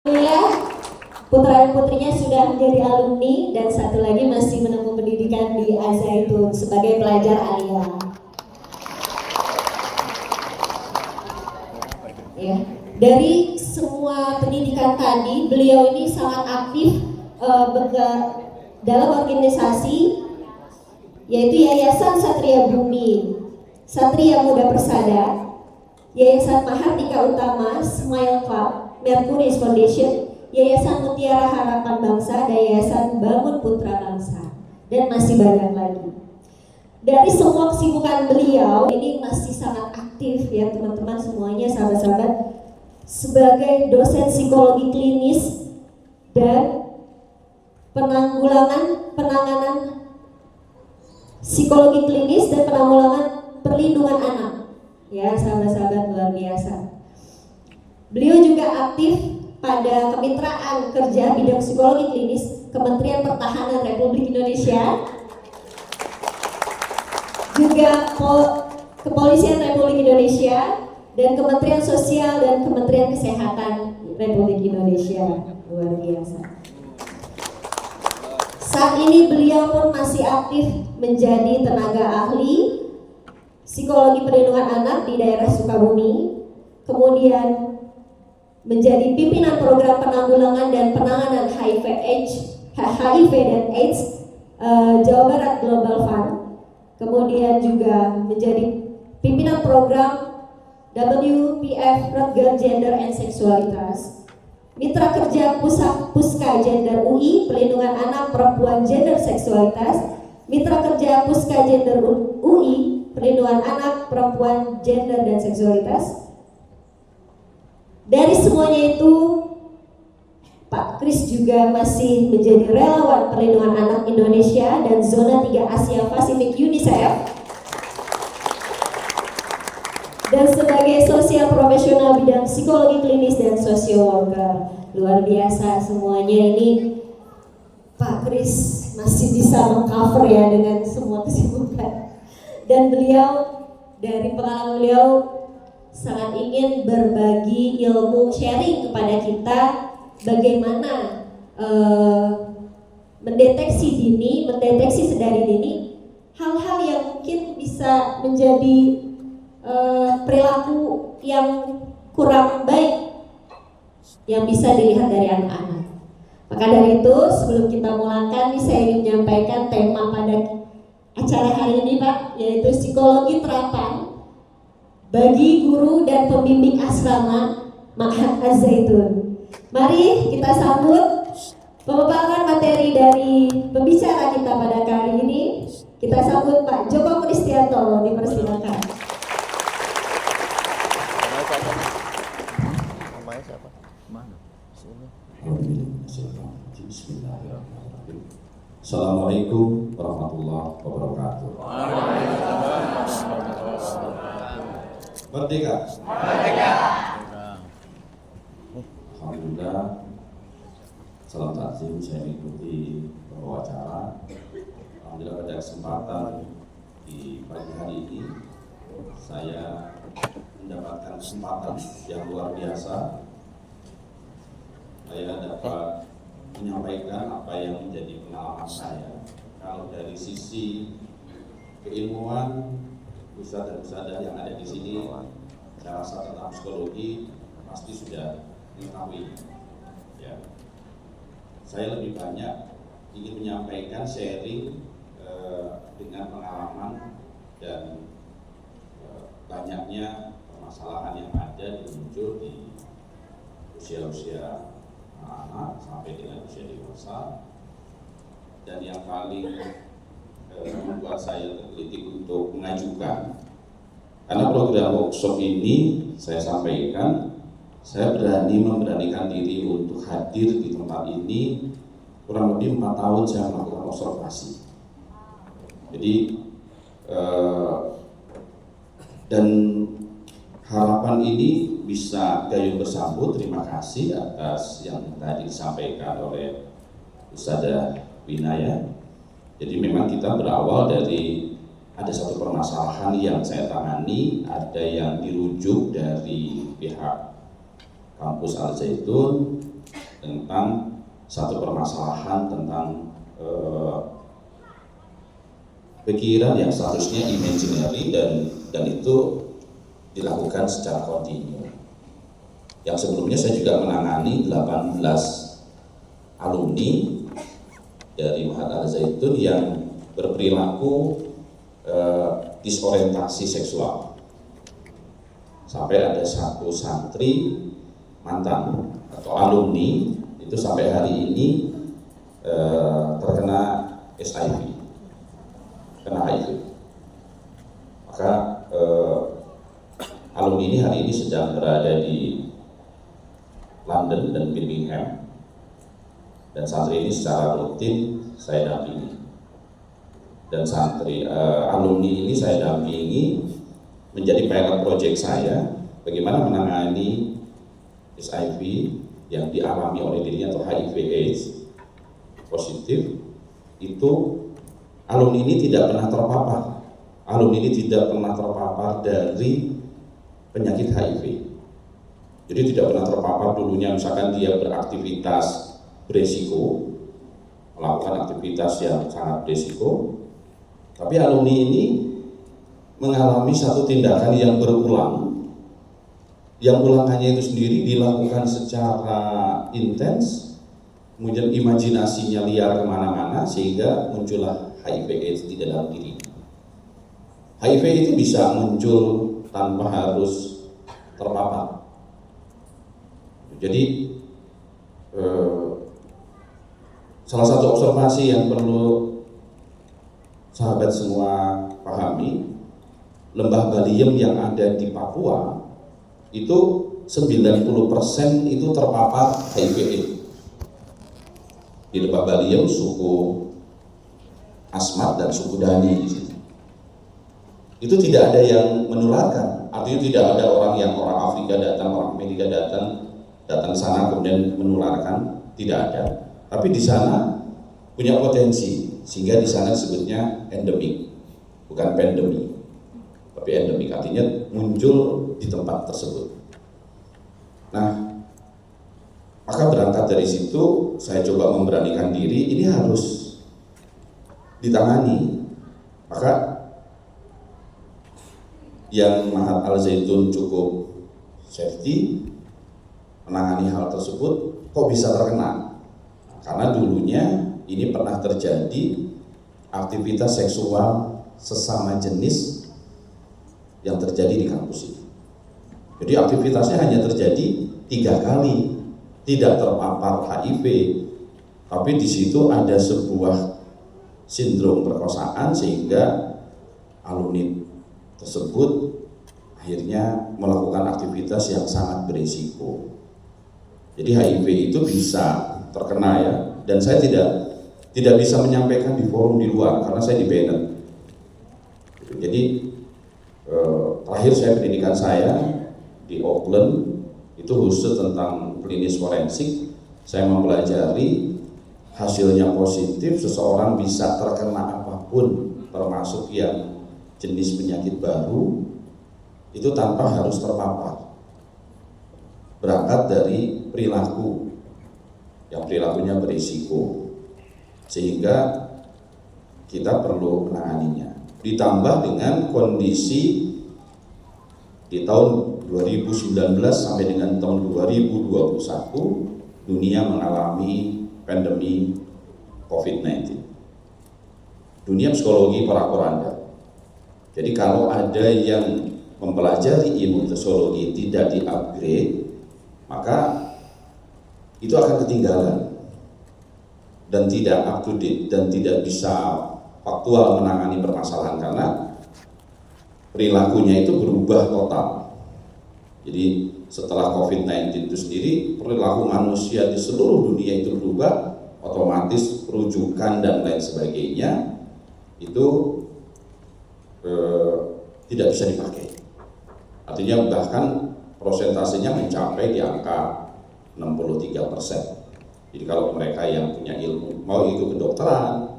Ya, putra dan putrinya sudah menjadi alumni dan satu lagi masih menempuh pendidikan di Al-Zaitun sebagai pelajar alia. Ya, dari semua pendidikan tadi, beliau ini sangat aktif dalam organisasi, yaitu Yayasan Satria Bumi, Satria Muda Persada, Yayasan Mahardika Utama, Smile Club, Mercury's Foundation, Yayasan Mutiara Harapan Bangsa, dan Yayasan Bangun Putra Bangsa, dan masih banyak lagi. Dari semua kesibukan beliau, ini masih sangat aktif ya teman-teman semuanya, sahabat-sahabat, sebagai dosen psikologi klinis dan penanganan psikologi klinis dan penanggulangan perlindungan anak. Ya, sahabat-sahabat, luar biasa. Beliau juga aktif pada kemitraan kerja bidang psikologi klinis Kementerian Pertahanan Republik Indonesia, juga Kepolisian Republik Indonesia, dan Kementerian Sosial dan Kementerian Kesehatan Republik Indonesia. Luar biasa. Saat ini beliau pun masih aktif menjadi tenaga ahli psikologi perlindungan anak di daerah Sukabumi, kemudian menjadi pimpinan program penanggulangan dan penanganan HIV dan AIDS Jawa Barat Global Fund, kemudian juga menjadi pimpinan program WPF Rutger Gender and Seksualitas, mitra kerja Puska Gender UI Pelindungan Anak Perempuan Gender Seksualitas, mitra kerja Puska Gender UI Perlindungan Anak Perempuan Gender dan Seksualitas. Dari semuanya itu, Pak Kris juga masih menjadi relawan perlindungan anak Indonesia dan Zona 3 Asia Pasifik UNICEF, dan sebagai sosial profesional bidang psikologi klinis dan social worker. Luar biasa semuanya ini, Pak Kris masih bisa mengcover ya dengan semua kesibukan. Dan beliau, dari pengalaman beliau, sangat ingin berbagi ilmu, sharing kepada kita bagaimana mendeteksi sedari dini hal-hal yang mungkin bisa menjadi perilaku yang kurang baik yang bisa dilihat dari anak-anak. Maka dari itu, sebelum kita mulakan, saya ingin menyampaikan tema pada acara hari ini, Pak, yaitu psikologi terapan bagi guru dan pembimbing asrama Ma'had Al-Zaitun. Mari kita sambut pemaparan materi dari pembicara kita pada kali ini. Kita sambut Pak Joko Kristianto, dipersilakan. Assalamualaikum warahmatullahi wabarakatuh. Merdeka. Merdeka. Alhamdulillah. Salam takzim, saya mengikuti wawancara. Alhamdulillah pada kesempatan di pagi hari ini saya mendapatkan kesempatan yang luar biasa. Saya dapat menyampaikan apa yang menjadi pengalaman saya. Kalau dari sisi keilmuan, ustadz-ustadz yang ada di sini, saya rasa tentang psikologi pasti sudah mengetahui. Ya, saya lebih banyak ingin menyampaikan sharing dengan pengalaman dan banyaknya permasalahan yang ada muncul di usia-usia anak sampai dengan usia dewasa, dan yang paling membuat saya tergelitik untuk mengajukan, karena program workshop ini saya sampaikan, saya memberanikan diri untuk hadir di tempat ini kurang lebih 4 tahun saya melakukan observasi. Jadi dan harapan ini bisa gayung bersambut. Terima kasih atas yang tadi disampaikan oleh Ustadzah Wina ya. Jadi memang kita berawal dari ada satu permasalahan yang saya tangani, ada yang dirujuk dari pihak kampus Al-Zaitun, tentang satu permasalahan tentang pikiran yang seharusnya imaginary dan itu dilakukan secara kontinu. Yang sebelumnya saya juga menangani 18 alumni dari Mahat Al-Zaitun yang berperilaku disorientasi seksual. Sampai ada satu santri mantan atau alumni itu sampai hari ini terkena HIV, kena HIV. Maka alumni ini hari ini sedang berada di London dan Birmingham, dan santri ini secara rutin saya dampingi. Dan alumni ini saya dampingi menjadi pilot project saya bagaimana menangani HIV yang dialami oleh dirinya atau HIV/AIDS positif. Itu alumni ini tidak pernah terpapar. Alumni ini tidak pernah terpapar dari penyakit HIV. Jadi tidak pernah terpapar dulunya, misalkan dia beraktivitas beresiko, melakukan aktivitas yang sangat beresiko. Tapi alumni ini mengalami satu tindakan yang berulang, yang ulangannya itu sendiri dilakukan secara intens, kemudian imajinasinya liar kemana-mana sehingga muncullah HIV/AIDS di dalam diri. HIV itu bisa muncul tanpa harus terpapar. Jadi salah satu observasi yang perlu sahabat semua pahami, lembah Baliem yang ada di Papua itu 90% itu terpapar HIV/AIDS. Di lembah Baliem suku Asmat dan suku Dani di situ. Itu tidak ada yang menularkan, artinya tidak ada orang Afrika datang, orang Amerika datang ke sana kemudian menularkan, tidak ada. Tapi di sana punya potensi, sehingga di sana disebutnya endemik, bukan pandemi, tapi endemik, artinya muncul di tempat tersebut. Nah, maka berangkat dari situ saya coba memberanikan diri, ini harus ditangani. Maka yang Mahat Al-Zaitun cukup safety menangani hal tersebut, kok bisa terkena? Karena dulunya ini pernah terjadi aktivitas seksual sesama jenis yang terjadi di kampus ini. Jadi aktivitasnya hanya terjadi 3 kali, tidak terpapar HIV, tapi di situ ada sebuah sindrom perkosaan sehingga alumni tersebut akhirnya melakukan aktivitas yang sangat berisiko. Jadi HIV itu bisa terkena ya, dan saya tidak bisa menyampaikan di forum di luar karena saya di Bennett. Jadi terakhir saya pendidikan saya di Auckland itu khusus tentang klinis forensik. Saya mempelajari hasilnya positif, seseorang bisa terkena apapun termasuk yang jenis penyakit baru itu tanpa harus terpapar, berangkat dari perilaku yang perilakunya berisiko, sehingga kita perlu menanganinya. Ditambah dengan kondisi di tahun 2019 sampai dengan tahun 2021 dunia mengalami pandemi COVID-19. Dunia psikologi porak-poranda. Jadi kalau ada yang mempelajari ilmu sosiologi tidak di-upgrade, maka itu akan ketinggalan dan tidak up to date dan tidak bisa faktual menangani permasalahan karena perilakunya itu berubah total. Jadi setelah COVID-19 itu sendiri, perilaku manusia di seluruh dunia itu berubah, otomatis rujukan dan lain sebagainya itu tidak bisa dipakai. Artinya bahkan prosentasenya mencapai di angka 63%. Jadi kalau mereka yang punya ilmu, mau itu kedokteran,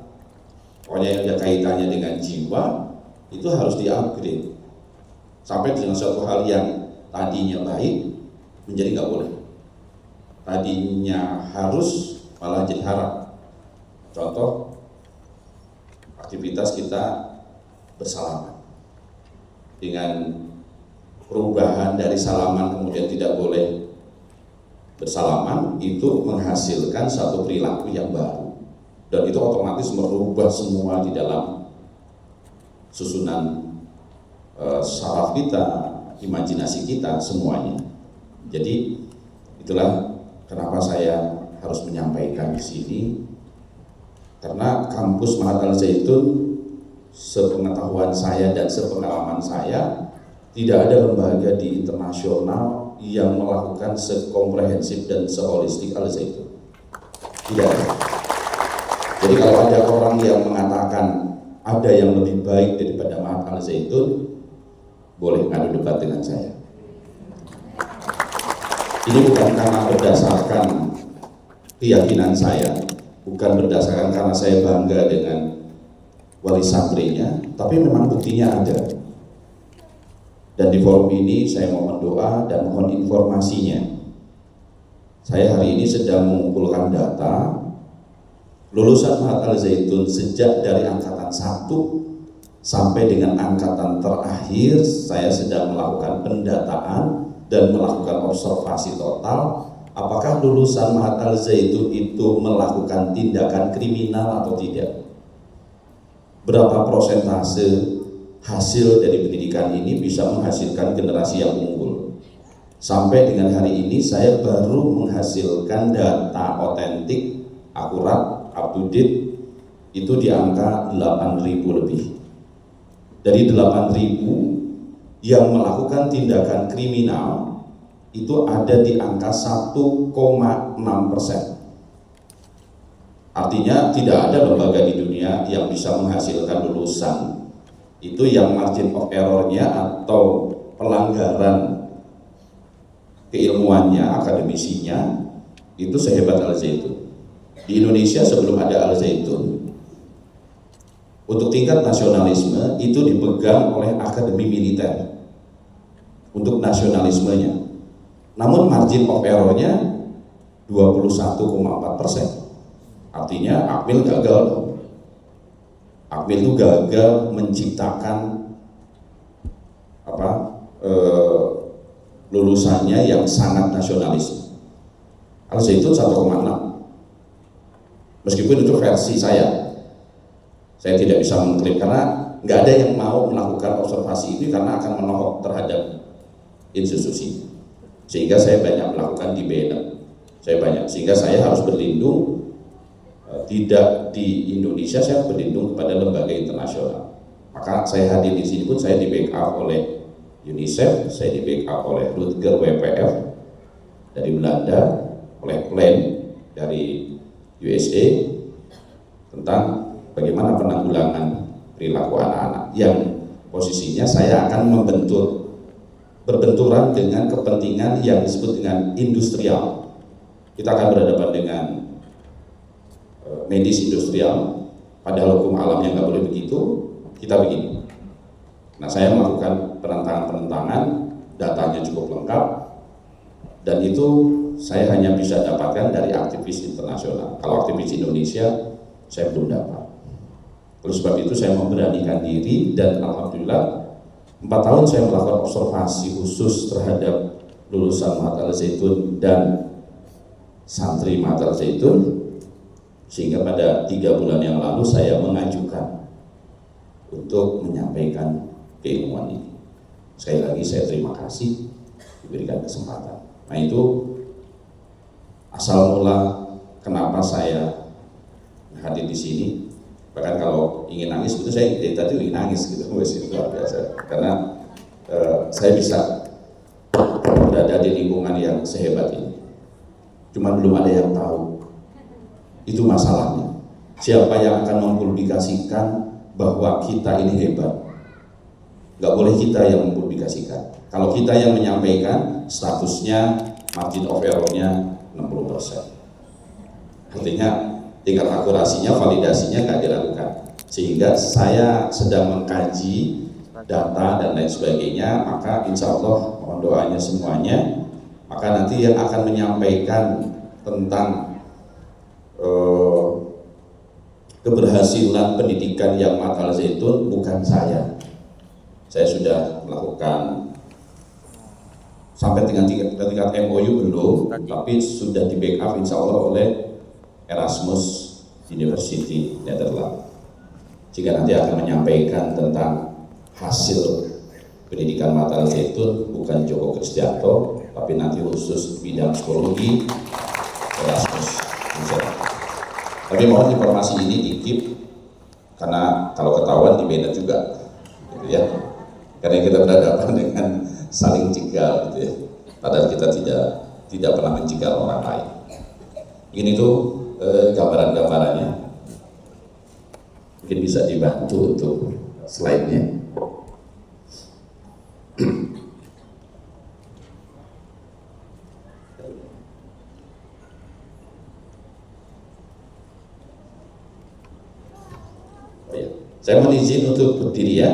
pokoknya yang ada kaitannya dengan jiwa, itu harus di-upgrade. Sampai dengan suatu hal yang tadinya baik, menjadi nggak boleh. tadinya harus malah jadi harap. Contoh, aktivitas kita bersalaman. Dengan perubahan dari salaman kemudian tidak boleh bersalaman, itu menghasilkan satu perilaku yang baru, dan itu otomatis merubah semua di dalam susunan saraf kita, imajinasi kita, semuanya. Jadi itulah kenapa saya harus menyampaikan di sini, karena kampus Mahat Al-Zaitun, sepengetahuan saya dan sepengalaman saya, tidak ada lembaga di internasional yang melakukan sekomprehensif dan seholistik Al-Zaitun. Tidak ada. Jadi kalau ada orang yang mengatakan ada yang lebih baik daripada Mahat Al-Zaitun, boleh ngadu debat dengan saya. Ini bukan karena berdasarkan keyakinan saya, bukan berdasarkan karena saya bangga dengan wali santrinya, tapi memang buktinya ada. Dan di forum ini saya mohon doa dan mohon informasinya. Saya hari ini sedang mengumpulkan data lulusan Mahat Al-Zaitun sejak dari angkatan 1 sampai dengan angkatan terakhir. Saya sedang melakukan pendataan dan melakukan observasi total, apakah lulusan Mahat Al-Zaitun itu melakukan tindakan kriminal atau tidak. Berapa prosentase hasil dari pendidikan ini bisa menghasilkan generasi yang unggul. Sampai dengan hari ini saya baru menghasilkan data otentik, akurat, up to date, itu di angka 8.000 lebih. Dari 8.000 yang melakukan tindakan kriminal itu ada di angka 1,6%. Artinya tidak ada lembaga di dunia yang bisa menghasilkan lulusan itu yang margin of error-nya atau pelanggaran keilmuannya, akademisinya itu sehebat Al-Zaitun. Di Indonesia sebelum ada Al-Zaitun, untuk tingkat nasionalisme itu dipegang oleh akademi militer untuk nasionalismenya. Namun margin of error-nya 21,4%. Artinya Akmil gagal. Akmil itu gagal menciptakan lulusannya yang sangat nasionalis. Al-Zaitun 1,6. Meskipun itu versi saya tidak bisa mengklaim karena nggak ada yang mau melakukan observasi ini karena akan menohok terhadap institusi. Sehingga saya banyak melakukan debate, sehingga saya harus berlindung tidak di Indonesia, saya berlindung kepada lembaga internasional. Maka saya hadir di sini pun saya di backup oleh UNICEF, saya di backup oleh Rutger WPF dari Belanda, oleh PLAN dari USA tentang bagaimana penanggulangan perilaku anak-anak yang posisinya saya akan berbenturan dengan kepentingan yang disebut dengan industrial. Kita akan berhadapan dengan medis industrial, padahal hukum alamnya nggak boleh begitu, kita begini. Nah, saya melakukan penentangan, datanya cukup lengkap, dan itu saya hanya bisa dapatkan dari aktivis internasional. Kalau aktivis Indonesia, saya belum dapat. Oleh sebab itu saya memberanikan diri, dan alhamdulillah 4 tahun saya melakukan observasi khusus terhadap lulusan Mahat Al-Zaitun dan santri Mahat Al-Zaitun, sehingga pada 3 bulan yang lalu saya mengajukan untuk menyampaikan keilmuan ini. Sekali lagi saya terima kasih diberikan kesempatan. Nah, itu asal mula kenapa saya hadir di sini. Bahkan kalau ingin nangis itu saya dari tadi ingin nangis gitu, itu luar biasa. Karena saya bisa berada di lingkungan yang sehebat ini. Cuma belum ada yang tahu. Itu masalahnya. Siapa yang akan mempublikasikan bahwa kita ini hebat? Gak boleh kita yang mempublikasikan. Kalau kita yang menyampaikan, statusnya margin of error-nya 60%. Artinya tingkat akurasinya, validasinya nggak dilakukan. Sehingga saya sedang mengkaji data dan lain sebagainya, maka insya Allah mohon doanya semuanya. Maka nanti yang akan menyampaikan tentang keberhasilan pendidikan yang Mahat Al-Zaitun bukan saya. Saya sudah melakukan sampai dengan tingkat MOU belum, tapi sudah di backup insya Allah oleh Erasmus University Netherlands. Jika nanti akan menyampaikan tentang hasil pendidikan Mahat Al-Zaitun bukan Joko Kristianto, tapi nanti khusus bidang psikologi Erasmus University. Tapi mohon informasi ini dikip karena kalau ketahuan dibina juga, gitu ya. Karena kita berhadapan dengan saling jegal, gitu ya. Padahal kita tidak pernah menjegal orang lain. Ini tuh gambaran-gambarannya. Mungkin bisa dibantu untuk slide-nya. Saya mohon izin untuk berdiri ya,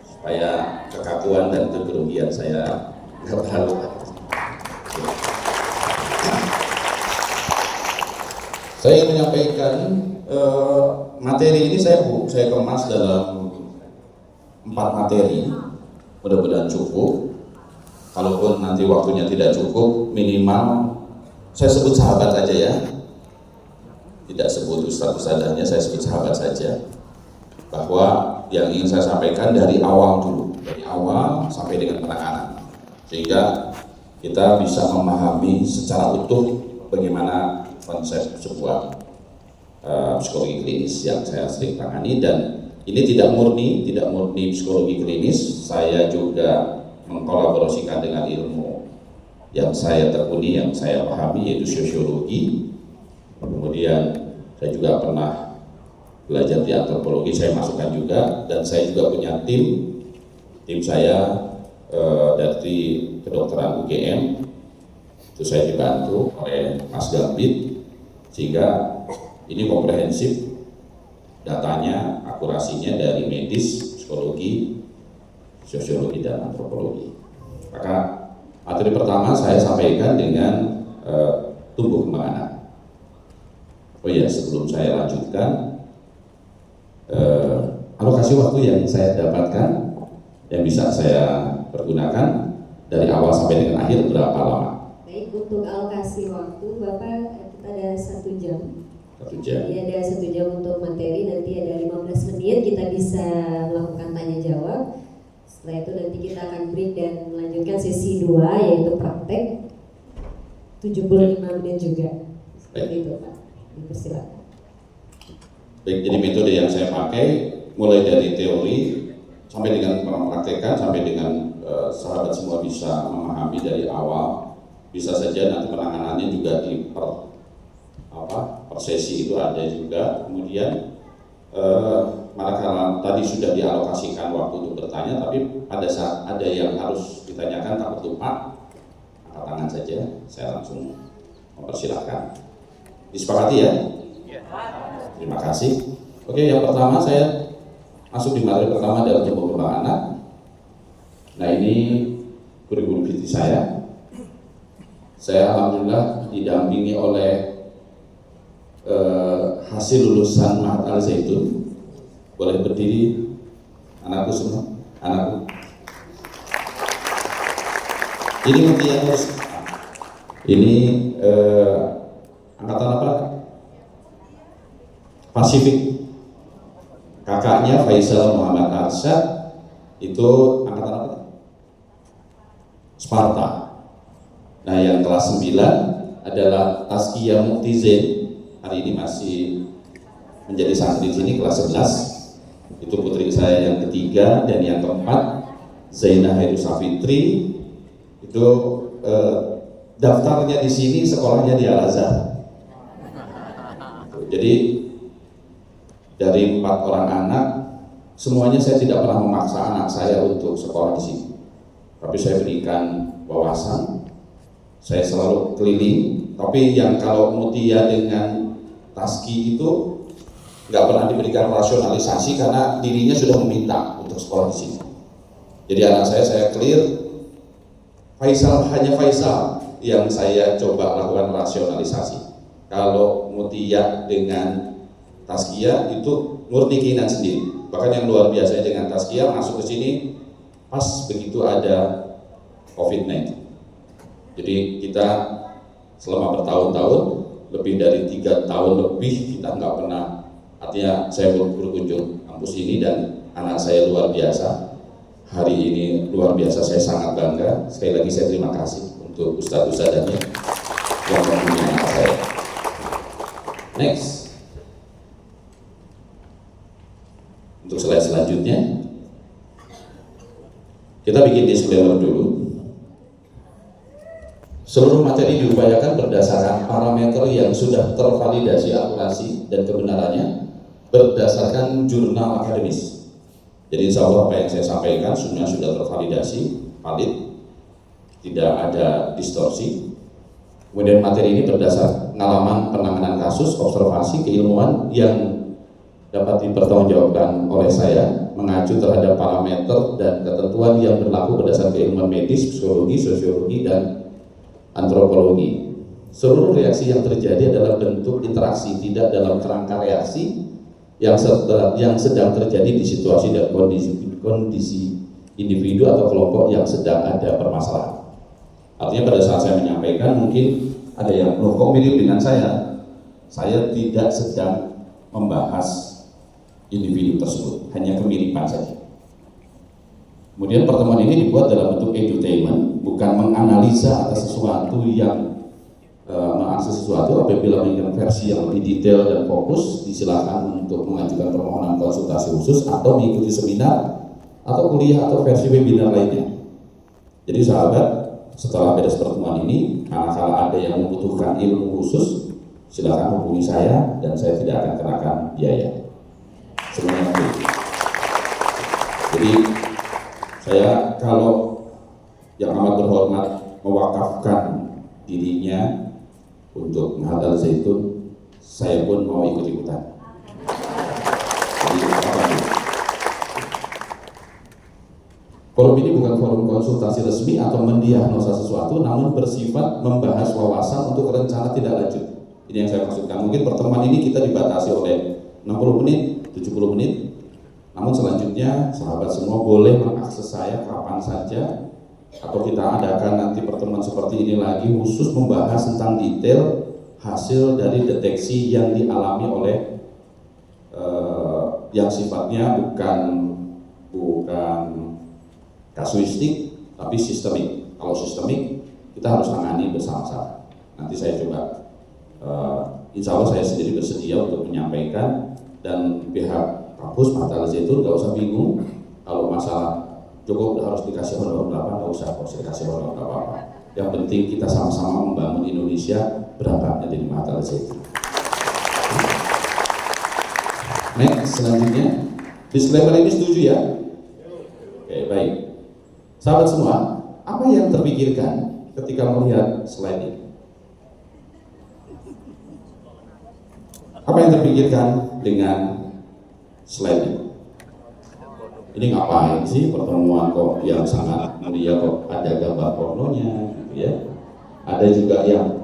supaya kekakuan dan kegrogian saya nggak terlalu. Saya ingin menyampaikan materi ini saya kemas dalam 4 materi, mudah-mudahan cukup. Kalaupun nanti waktunya tidak cukup, minimal saya sebut sahabat saja ya, tidak sebut ustadz ustadznya, saya sebut sahabat saja. Bahwa yang ingin saya sampaikan dari awal dulu, dari awal sampai dengan penanganan, sehingga kita bisa memahami secara utuh bagaimana konsep sebuah psikologi klinis yang saya sering tangani. Dan ini tidak murni psikologi klinis, saya juga mengkolaborasikan dengan ilmu yang saya tekuni, yang saya pahami, yaitu sosiologi. Kemudian saya juga pernah belajar di antropologi, saya masukkan juga, dan saya juga punya tim saya dari kedokteran UGM, itu saya dibantu oleh Mas Gambit, sehingga ini komprehensif datanya, akurasinya dari medis, psikologi, sosiologi, dan antropologi. Maka materi pertama saya sampaikan dengan tumbuh kembang anak. Oh iya, sebelum saya lanjutkan, alokasi waktu yang saya dapatkan yang bisa saya pergunakan dari awal sampai dengan akhir berapa lama? Baik, untuk alokasi waktu Bapak kita ada 1 jam. 1 jam. Jadi ada 1 jam untuk materi, nanti ada 15 menit kita bisa melakukan tanya jawab. Setelah itu nanti kita akan break dan melanjutkan sesi 2 yaitu praktek 75 menit juga. Seperti itu Pak. Dipersilakan. Baik, jadi metode yang saya pakai mulai dari teori sampai dengan mempraktekkan, sampai dengan sahabat semua bisa memahami dari awal. Bisa saja nanti penanganannya juga di per sesi itu ada juga. Kemudian manakala tadi sudah dialokasikan waktu untuk bertanya, tapi pada saat ada yang harus ditanyakan takut lupa, angkat tangan saja, saya langsung mempersilahkan. Disepakati ya? Terima kasih. Oke, yang pertama saya masuk di materi pertama adalah tumbuh kembang anak. Nah, ini kurikulum vitae saya. Saya alhamdulillah didampingi oleh hasil lulusan Mahat Al-Zaitun. Boleh berdiri anakku semua, anakku. Ini nanti yang harus. Ini angkatan apa? Pasifik. Kakaknya Faisal Muhammad Arsyad itu angkatan apa? Sparta. Nah, yang kelas 9 adalah Tazkiyah Muktizin, hari ini masih menjadi santri di sini, kelas 11. Itu putri saya yang ketiga. Dan yang keempat Zainah Heru Safitri, itu daftarnya di sini, sekolahnya di Al-Azhar. Jadi dari 4 orang anak, semuanya saya tidak pernah memaksa anak saya untuk sekolah di sini. Tapi saya berikan wawasan, saya selalu keliling. Tapi yang kalau Mutia dengan Taski itu nggak pernah diberikan rasionalisasi karena dirinya sudah meminta untuk sekolah di sini. Jadi anak saya clear, hanya Faisal yang saya coba lakukan rasionalisasi. Kalau Mutia dengan Tazkiyah itu murni keinginan sendiri. Bahkan yang luar biasa dengan Tazkiyah masuk ke sini pas begitu ada COVID-19. Jadi kita selama bertahun-tahun, lebih dari 3 tahun lebih kita nggak pernah, artinya saya berkunjung kampus ini dan anak saya luar biasa. Hari ini luar biasa, saya sangat bangga. Sekali lagi saya terima kasih untuk ustadz-ustadzannya yang mempunyai anak saya. Next. Untuk slide selanjutnya, kita bikin disclaimer dulu. Seluruh materi diupayakan berdasarkan parameter yang sudah tervalidasi akurasi dan kebenarannya berdasarkan jurnal akademis. Jadi insya Allah apa yang saya sampaikan semuanya sudah tervalidasi, valid, tidak ada distorsi. Kemudian materi ini berdasar pengalaman penanganan kasus, observasi, keilmuan yang dapat dipertanggungjawabkan oleh saya, mengacu terhadap parameter dan ketentuan yang berlaku berdasarkan keilmuan medis, psikologi, sosiologi, dan antropologi. Seluruh reaksi yang terjadi adalah bentuk interaksi, tidak dalam kerangka reaksi yang sedang terjadi di situasi dan kondisi individu atau kelompok yang sedang ada permasalahan. Artinya pada saat saya menyampaikan mungkin ada yang kok mirip dengan saya tidak sedang membahas individu tersebut, hanya kemiripan saja. Kemudian pertemuan ini dibuat dalam bentuk edutainment, bukan menganalisa atas sesuatu yang mengakses sesuatu. Apabila menginginkan versi yang lebih detail dan fokus, disilakan untuk mengajukan permohonan konsultasi khusus atau mengikuti seminar atau kuliah atau versi webinar lainnya. Jadi sahabat, setelah beres pertemuan ini, kalau ada yang membutuhkan ilmu khusus, silakan hubungi saya dan saya tidak akan kenakan biaya. Semuanya free. Jadi saya kalau yang amat berhormat mewakafkan dirinya untuk Mahat Al-Zaitun, saya pun mau ikut-ikutan. Jadi forum ini bukan forum konsultasi resmi atau mendiagnosa sesuatu, namun bersifat membahas wawasan untuk rencana tidak lanjut. Ini yang saya maksudkan. Mungkin pertemuan ini kita dibatasi oleh 60 menit, 70 menit. Namun selanjutnya sahabat semua boleh mengakses saya kapan saja, atau kita adakan nanti pertemuan seperti ini lagi khusus membahas tentang detail hasil dari deteksi yang dialami oleh yang sifatnya bukan kasuistik tapi sistemik. Kalau sistemik kita harus tangani bersama-sama. Nanti saya coba insya Allah saya sendiri bersedia untuk menyampaikan, dan pihak kampus Mahat Al-Zaitun nggak usah bingung kalau masalah cukup harus dikasih honor berapa, nggak usah dikasih honor apa-apa. Yang penting kita sama-sama membangun Indonesia berangkatnya dari Mahat Al-Zaitun. Next, selanjutnya disclaimer ini setuju ya? Oke, baik. Sahabat semua, apa yang terpikirkan ketika melihat slide ini? Apa yang terpikirkan dengan slide ini? Ini ngapain sih pertemuan kok yang sangat mulia kok ada gambar pornonya gitu ya. Ada juga yang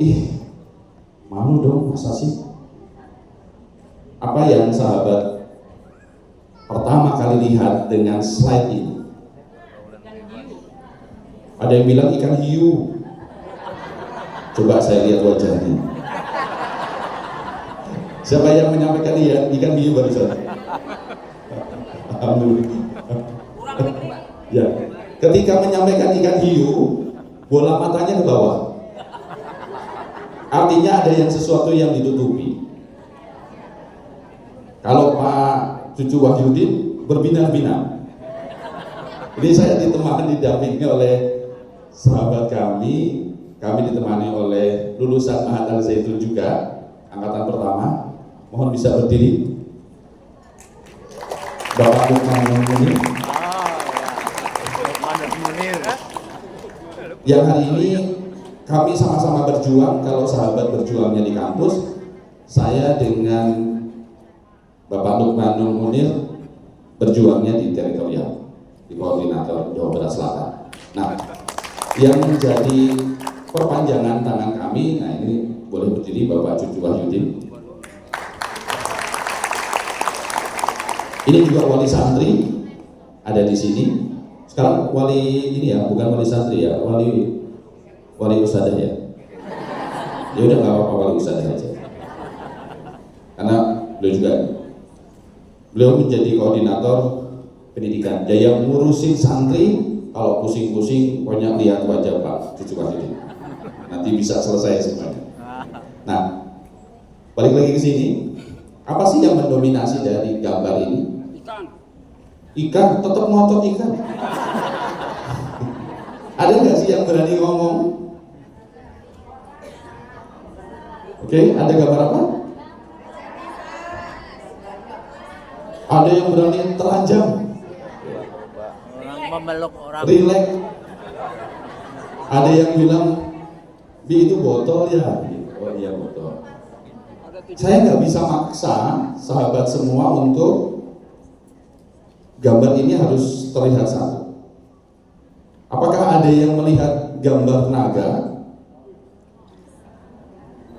malu dong, masa sih? Apa yang sahabat pertama kali lihat dengan slide ini? Ada yang bilang ikan hiu. Coba saya lihat wajahnya. Siapa yang menyampaikan ikan hiu barusan? Alhamdulillah. Ya, ketika menyampaikan ikan hiu, bola matanya ke bawah. Artinya ada yang sesuatu yang ditutupi. Kalau Pak Cucu Wahyudin berbinar-binar. Ini saya didampingi oleh sahabat kami ditemani oleh lulusan Mahat Al-Zaitun juga, angkatan pertama. Mohon bisa berdiri. Bapak Lukman Munir. Yang hari ini kami sama-sama berjuang. Kalau sahabat berjuangnya di kampus, saya dengan Bapak Lukman Munir berjuangnya di teritorial, di koordinator Jawa Barat Selatan. Nah, yang menjadi perpanjangan tangan kami. Nah ini boleh berdiri Bapak Cucu Wahyudin. Ini juga wali santri ada di sini. Sekarang wali ini ya, bukan wali santri ya, wali ustadzah ya. Ya udah nggak apa-apa wali ustadzah aja. Karena beliau menjadi koordinator pendidikan. Dia yang ngurusin santri, kalau pusing-pusing pokoknya lihat wajah Pak Cucu Wahyudin. Nanti bisa selesai semuanya. Nah, balik lagi ke sini. Apa sih yang mendominasi dari gambar ini? Ikan, tetap ngotot ikan. Ada nggak sih yang berani ngomong? Oke, ada gambar apa? Ada yang berani telanjang. Orang memeluk orang. Relax. Ada yang bilang, Bi itu botol ya. Oh iya botol. Saya nggak bisa maksa sahabat semua untuk gambar ini harus terlihat satu. Apakah ada yang melihat gambar naga?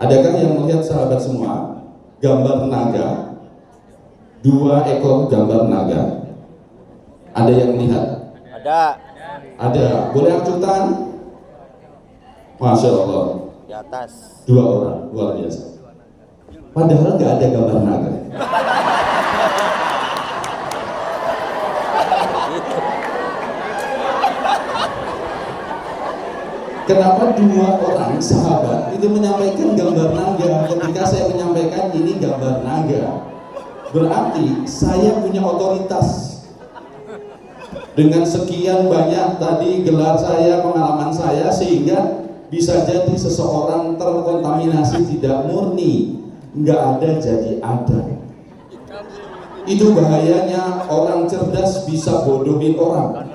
Adakah yang melihat sahabat semua gambar naga? 2 ekor gambar naga. Ada yang melihat? Ada Ada. Boleh angkat tangan? Masya Allah. di atas. 2 orang, luar biasa. Padahal nggak ada gambar naga. Kenapa 2 orang sahabat itu menyampaikan gambar naga ketika saya menyampaikan ini gambar naga? Berarti saya punya otoritas. Dengan sekian banyak tadi gelar saya, pengalaman saya, sehingga bisa jadi seseorang terkontaminasi tidak murni, nggak ada jadi ada. Itu bahayanya orang cerdas bisa bodohin orang.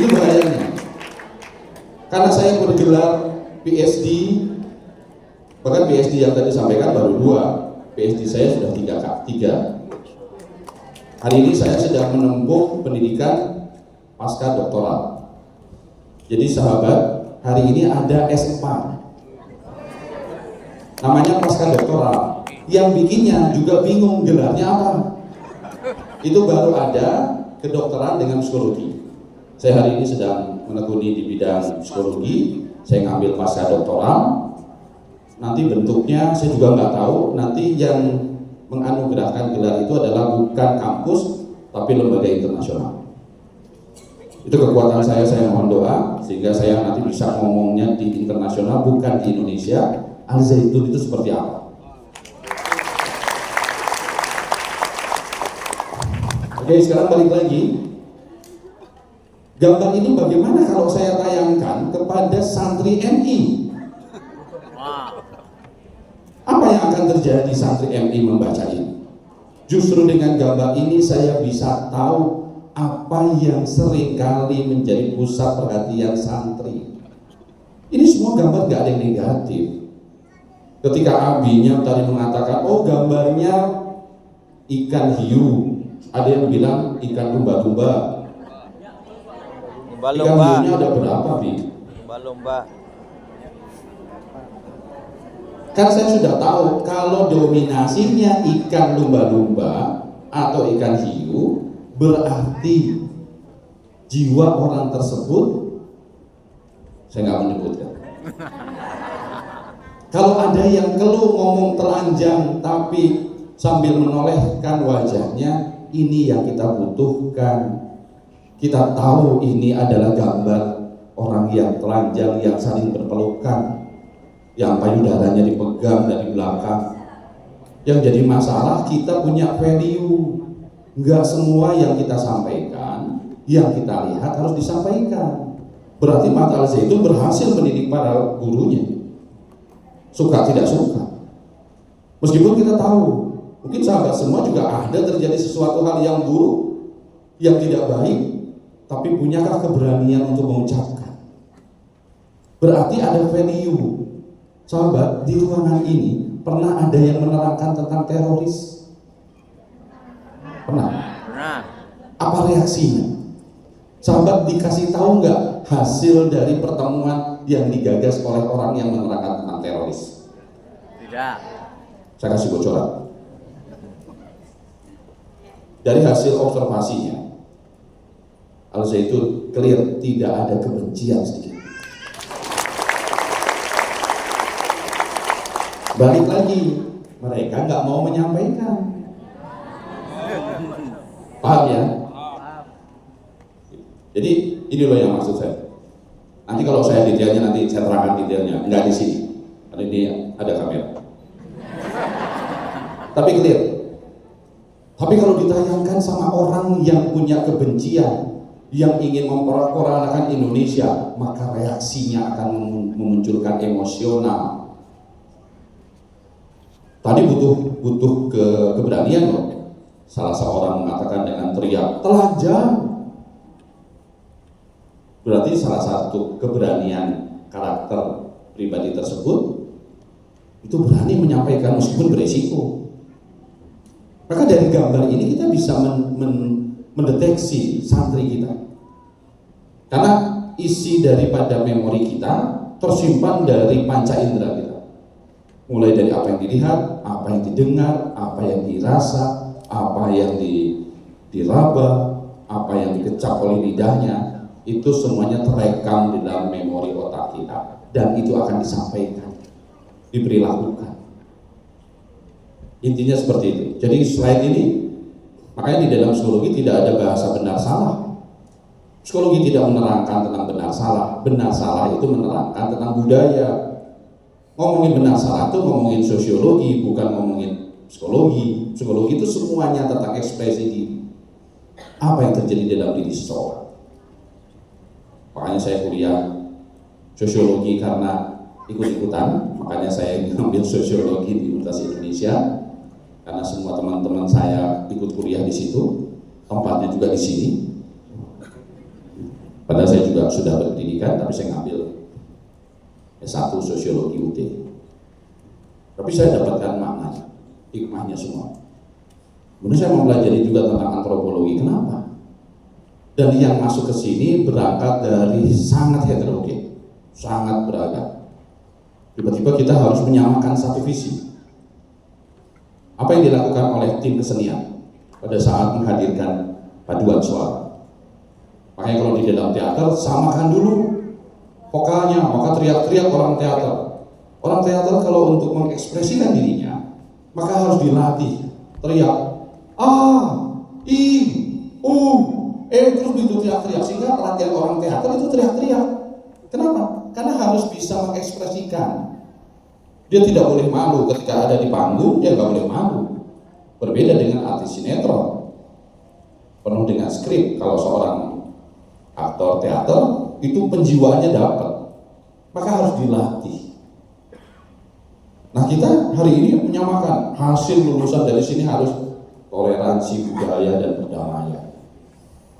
Ini bahayanya. Karena saya bergelar PhD, bahkan PhD yang tadi sampaikan baru 2, PhD saya sudah 3. Hari ini saya sedang menempuh pendidikan pasca doktoral. Jadi sahabat, hari ini ada S4, namanya pasca doktoral. Yang bikinnya juga bingung gelarnya apa. Itu baru ada kedokteran dengan psikologi. Saya hari ini sedang menekuni di bidang psikologi. Saya ngambil pasca doktoral. Nanti bentuknya saya juga nggak tahu. Nanti yang menganugerahkan gelar itu adalah bukan kampus, tapi lembaga internasional. Itu kekuatan saya mohon doa sehingga saya nanti bisa ngomongnya di internasional, bukan di Indonesia. Al Zaitun itu seperti apa? Oke, sekarang balik lagi. Gambar ini bagaimana kalau saya tayangkan kepada santri MI? Apa yang akan terjadi santri MI membaca ini? Justru dengan gambar ini saya bisa tahu apa yang seringkali menjadi pusat perhatian santri. Ini semua gambar gak ada yang negatif. Ketika abinya tadi mengatakan, oh gambarnya ikan hiu, ada yang bilang ikan lumba-lumba. Ikan hiunya ada berapa, Bi? Lumba-lumba. Kan saya sudah tahu kalau dominasinya ikan lumba-lumba atau ikan hiu, berarti jiwa orang tersebut, saya nggak menyebutkan. Kalau ada yang keluh ngomong telanjang tapi sambil menolehkan wajahnya, ini yang kita butuhkan. Kita tahu ini adalah gambar orang yang telanjang yang saling berpelukan, yang payudaranya dipegang dari belakang. Yang jadi masalah kita punya value. Enggak semua yang kita sampaikan, yang kita lihat harus disampaikan. Berarti Mata Al-Zaitun berhasil mendidik para gurunya. Suka tidak suka. Meskipun kita tahu, mungkin sahabat semua juga ada terjadi sesuatu hal yang buruk, yang tidak baik, tapi punyakah keberanian untuk mengucapkan? Berarti ada value. Sahabat, di ruangan ini pernah ada yang menerangkan tentang teroris? Pernah? Pernah. Apa reaksinya? Sahabat dikasih tahu nggak hasil dari pertemuan yang digagas oleh orang yang menerangkan tentang teroris? Tidak. Saya kasih bocoran. Dari hasil observasinya, Al Zaitun clear tidak ada kebencian sedikit. Balik lagi, mereka nggak mau menyampaikan. Paham ya? Jadi ini loh yang maksud saya. Nanti kalau saya detailnya nanti saya terangkan detailnya, nggak di sini, karena ini ada kamera. Tapi clear. Tapi kalau ditayangkan sama orang yang punya kebencian, yang ingin memporak-porandakan Indonesia, maka reaksinya akan memunculkan emosional. Tadi butuh keberanian loh. Salah seorang mengatakan dengan teriak, telanjang. Berarti salah satu keberanian karakter pribadi tersebut itu berani menyampaikan meskipun beresiko. Maka dari gambar ini kita bisa mendeteksi santri kita. Karena isi daripada memori kita tersimpan dari panca indera kita. Mulai dari apa yang dilihat, apa yang didengar, apa yang dirasa, apa yang diraba, apa yang dikecap oleh lidahnya, itu semuanya terekam di dalam memori otak kita dan itu akan disampaikan, diberlakukan. Intinya seperti itu. Jadi slide ini, makanya di dalam psikologi tidak ada bahasa benar salah. Psikologi tidak menerangkan tentang benar salah. Benar salah itu menerangkan tentang budaya. Ngomongin benar salah itu ngomongin sosiologi, bukan ngomongin psikologi. Psikologi itu semuanya tentang ekspresi diri. Apa yang terjadi dalam diri seseorang. Makanya saya kuliah sosiologi karena ikut-ikutan, makanya saya mengambil sosiologi di Universitas Indonesia karena semua teman-teman saya ikut kuliah di situ, tempatnya juga di sini. Padahal saya juga sudah berpendidikan, tapi saya ngambil S1 sosiologi UT. Tapi saya dapatkan maknanya, hikmahnya semua. Kemudian saya mempelajari juga tentang antropologi. Kenapa? Dan yang masuk ke sini berangkat dari sangat heterogen, sangat beragam. Tiba-tiba kita harus menyamakan satu visi. Apa yang dilakukan oleh tim kesenian pada saat menghadirkan paduan suara? Makanya kalau di dalam teater, samakan dulu vokalnya, maka teriak-teriak orang teater. Orang teater kalau untuk mengekspresikan dirinya, maka harus dilatih, teriak, terus begitu teriak-teriak, sehingga latihan orang teater itu teriak-teriak. Kenapa? Karena harus bisa mengekspresikan. Dia tidak boleh malu ketika ada di panggung, dia nggak boleh malu. Berbeda dengan artis sinetron, penuh dengan skrip. Kalau seorang aktor teater itu penjiwaannya dapat, maka harus dilatih. Nah kita hari ini menyamakan hasil lulusan dari sini harus toleransi budaya dan perdamaian.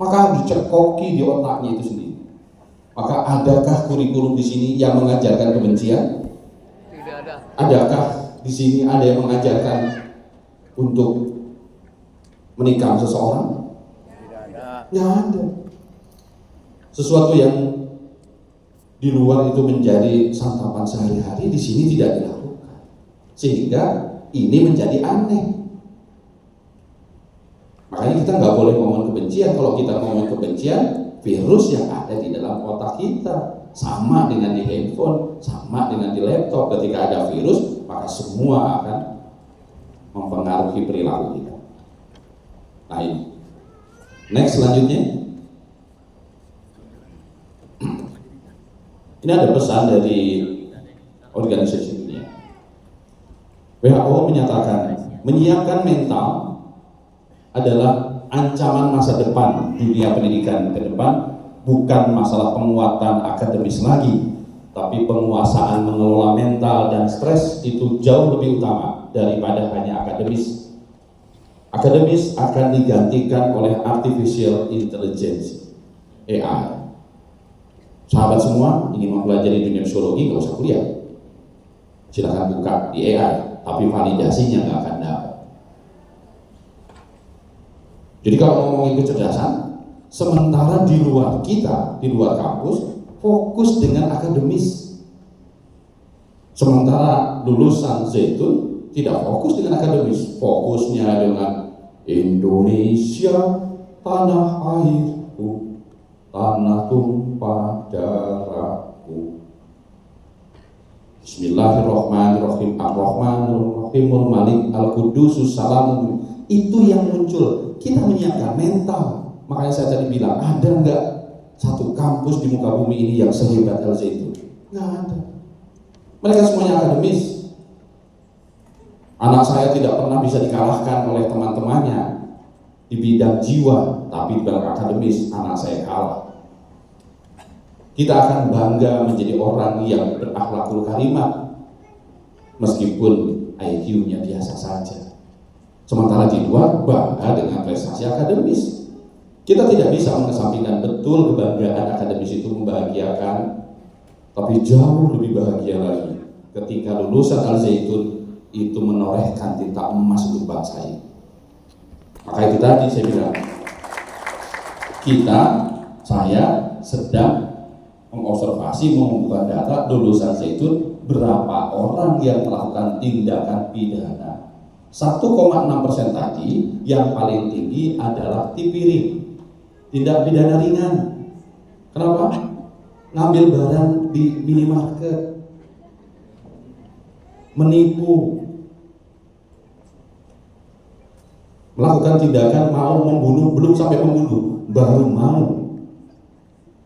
Maka harus dicekoki di otaknya itu sendiri. Maka adakah kurikulum di sini yang mengajarkan kebencian? Tidak ada. Adakah di sini ada yang mengajarkan untuk menikam seseorang? Tidak ada. Nggak ada. Sesuatu yang di luar itu menjadi santapan sehari-hari di sini tidak dilakukan, sehingga ini menjadi aneh. Makanya kita nggak boleh ngomong kebencian. Kalau kita ngomong kebencian, virus yang ada di dalam otak kita sama dengan di handphone, sama dengan di laptop. Ketika ada virus, maka semua akan mempengaruhi perilaku kita. Nah ini. Next selanjutnya. Ini ada pesan dari organisasi dunia. WHO menyatakan menyiapkan mental adalah ancaman masa depan dunia pendidikan ke depan, bukan masalah penguatan akademis lagi, tapi penguasaan mengelola mental dan stres itu jauh lebih utama daripada hanya akademis. Akademis akan digantikan oleh artificial intelligence, AI. Sahabat semua ingin mempelajari dunia psikologi, nggak usah kuliah, silahkan buka di AI, tapi validasinya nggak akan dapat. Jadi kalau ngomongin kecerdasan, Sementara di luar kita, di luar kampus, fokus dengan akademis. Sementara lulusan Zaitun tidak fokus dengan akademis, fokusnya dengan Indonesia, tanah airku, tanah tumpah darahku. Bismillahirrahmanirrahim. Ar-Rahmanur Rahimul Malik Al-Qudusus Salamun. Itu yang muncul. Kita menyiapkan mental. Makanya saya tadi bilang, ada nggak satu kampus di muka bumi ini yang sehebat Al-Zaitun? Nggak ada. Mereka semuanya akademis. Anak saya tidak pernah bisa dikalahkan oleh teman-temannya di bidang jiwa, tapi di bidang akademis anak saya kalah. Kita akan bangga menjadi orang yang berakhlakul karimah meskipun IQ-nya biasa saja. Sementara di luar bangga dengan prestasi akademis. Kita tidak bisa mengesampingkan, betul kebanggaan akademis itu membahagiakan, tapi jauh lebih bahagia lagi ketika lulusan Al-Zaitun itu menorehkan tinta emas untuk bangsa ini. Maka itu tadi saya bilang, saya sedang mengobservasi, mengumpulkan data lulusan Zaitun berapa orang yang melakukan tindakan pidana. 1,6% tadi yang paling tinggi adalah tipiring, tindak pidana ringan. Kenapa? Ngambil barang di minimarket, menipu, melakukan tindakan mau membunuh, belum sampai membunuh, baru mau.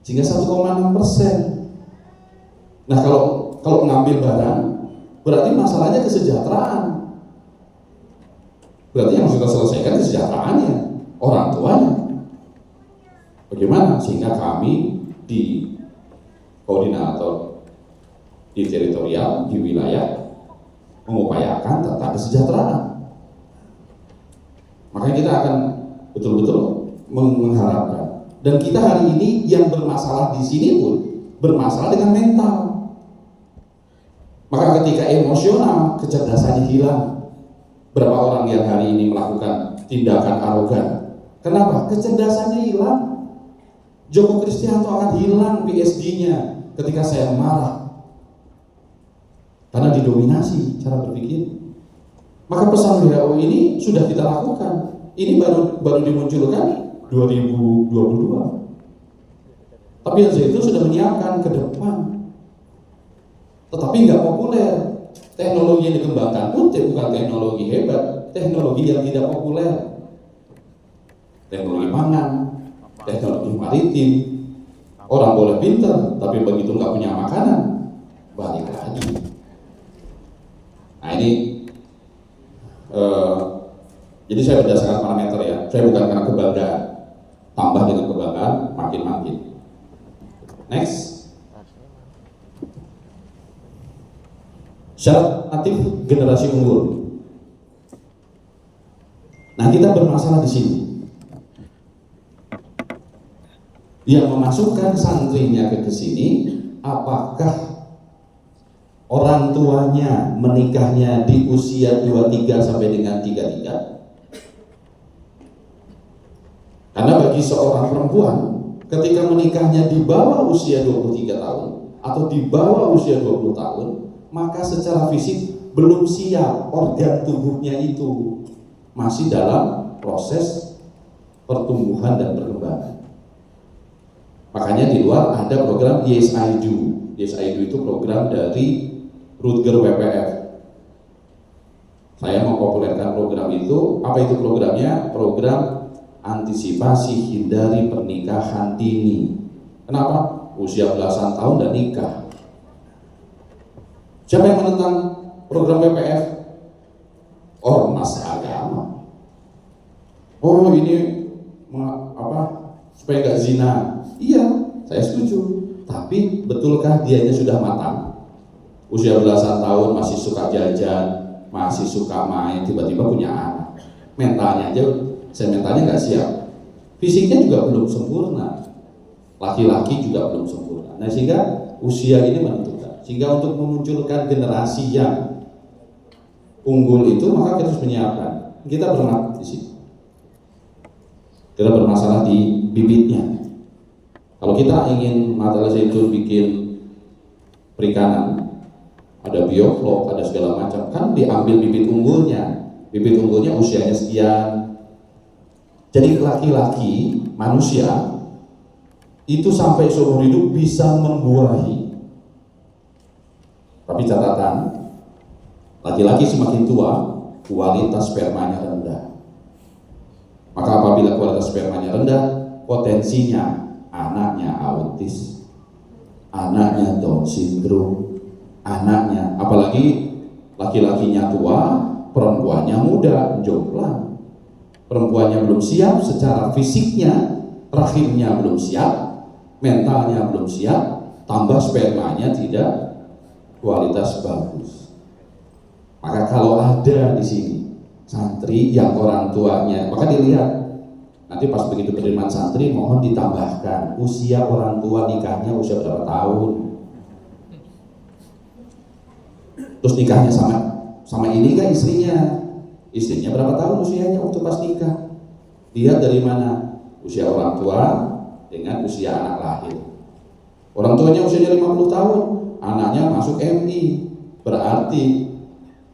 Sehingga 1,6%. Nah, kalau ngambil barang, berarti masalahnya kesejahteraan. Berarti yang harus kita selesaikan kesejahteraannya, orang tuanya. Bagaimana? Sehingga kami di koordinator, di teritorial, di wilayah mengupayakan tentang kesejahteraan. Makanya kita akan betul-betul mengharapkan. Dan kita hari ini yang bermasalah di sini pun bermasalah dengan mental. Maka ketika emosional, kecerdasannya hilang. Berapa orang yang hari ini melakukan tindakan arogan? Kenapa? Kecerdasannya hilang. Joko Kristianto akan hilang PSD-nya ketika saya marah, karena didominasi cara berpikir. Maka pesan WHO ini sudah kita lakukan. Ini baru dimunculkan 2022. Tapi itu sudah menyiapkan ke depan. Tetapi nggak populer. Teknologi yang dikembangkan pun bukan teknologi hebat, teknologi yang tidak populer. Teknologi pangan, teknologi maritim. Orang boleh pintar, tapi begitu nggak punya makanan, balik lagi. Nah ini, jadi saya berdasarkan parameter ya. Saya bukan karena kebanggaan, tambah dengan kebanggaan makin. Next. Syarat aktif generasi unggul. Nah, kita bermasalah di sini. Yang memasukkan santrinya ke sini, apakah orang tuanya menikahnya di usia 23 sampai dengan 33? Karena bagi seorang perempuan, ketika menikahnya di bawah usia 23 tahun atau di bawah usia 20 tahun, maka secara fisik belum siap, organ tubuhnya itu masih dalam proses pertumbuhan dan perkembangan. Makanya di luar ada program Yes I Do. Yes I Do itu program dari Rutger WPF. Saya mempopulerkan program itu. Apa itu programnya? Program antisipasi hindari pernikahan dini. Kenapa? Usia belasan tahun dan nikah. Siapa yang menentang program WPF? Ormas agama. Oh ini supaya nggak zina. Iya, saya setuju. Tapi betulkah dianya sudah matang? Usia belasan tahun masih suka jajan, masih suka main, tiba-tiba punya anak. Mentalnya aja, mentalnya nggak siap. Fisiknya juga belum sempurna. Laki-laki juga belum sempurna. Nah sehingga usia ini menentukan. Sehingga untuk memunculkan generasi yang unggul itu, maka kita harus menyiapkan. Kita bermasalah di sini. Kita bermasalah di bibitnya. Kalau kita ingin Mata Zaitun bikin perikanan, ada bioflok, ada segala macam, kan diambil bibit unggulnya. Bibit unggulnya usianya sekian. Jadi laki-laki manusia itu sampai seumur hidup bisa membuahi. Tapi catatan, laki-laki semakin tua, kualitas spermanya rendah. Maka apabila kualitas spermanya rendah, potensinya anaknya autis, anaknya Down syndrome, anaknya, apalagi laki-lakinya tua, perempuannya muda, jomplang. Perempuannya belum siap secara fisiknya, rahimnya belum siap, mentalnya belum siap, tambah spermanya tidak kualitas bagus. Maka kalau ada di sini santri yang orang tuanya, maka dilihat nanti pas begitu penerimaan santri, mohon ditambahkan usia orang tua nikahnya usia berapa tahun. Terus nikahnya sama ini kan istrinya berapa tahun usianya waktu pas nikah. Lihat dari mana usia orang tua dengan usia anak lahir. Orang tuanya usianya 50 tahun, anaknya masuk MI, berarti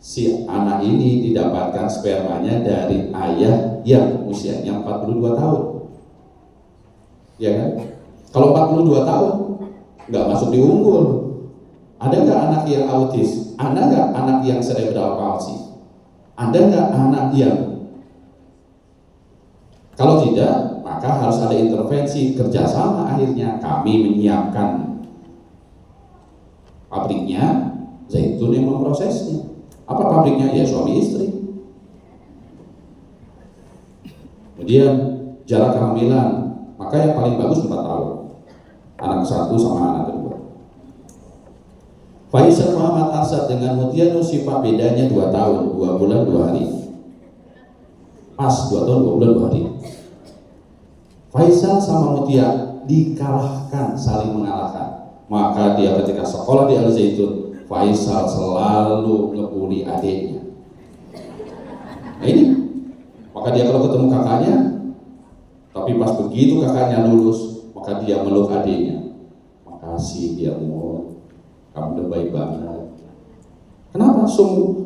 si anak ini didapatkan spermanya dari ayah yang usianya 42 tahun. Ya kan? Kalau 42 tahun nggak masuk di unggul. Ada nggak anak yang autis? Ada nggak anak yang cerebral palsy? Ada nggak anak yang? Kalau tidak, maka harus ada intervensi kerjasama. Akhirnya kami menyiapkan pabriknya, Zaitun yang memprosesnya. Apa pabriknya? Ya suami istri. Kemudian jarak kehamilan, maka yang paling bagus 4 tahun. Anak satu sama anak kedua. Faisal Muhammad Arsad dengan Mutia Nur Syifa bedanya 2 tahun, 2 bulan 2 hari. Pas 2 tahun 2 bulan 2 hari. Faisal sama Mutia dikalahkan, saling mengalahkan. Maka dia ketika sekolah di Al Zaitun, Faisal selalu ngebully adiknya. Nah ini, maka dia kalau ketemu kakaknya, tapi pas begitu kakaknya lulus, maka dia meluk adiknya. Makasih dia mau, kamu udah baik banget. Kenapa?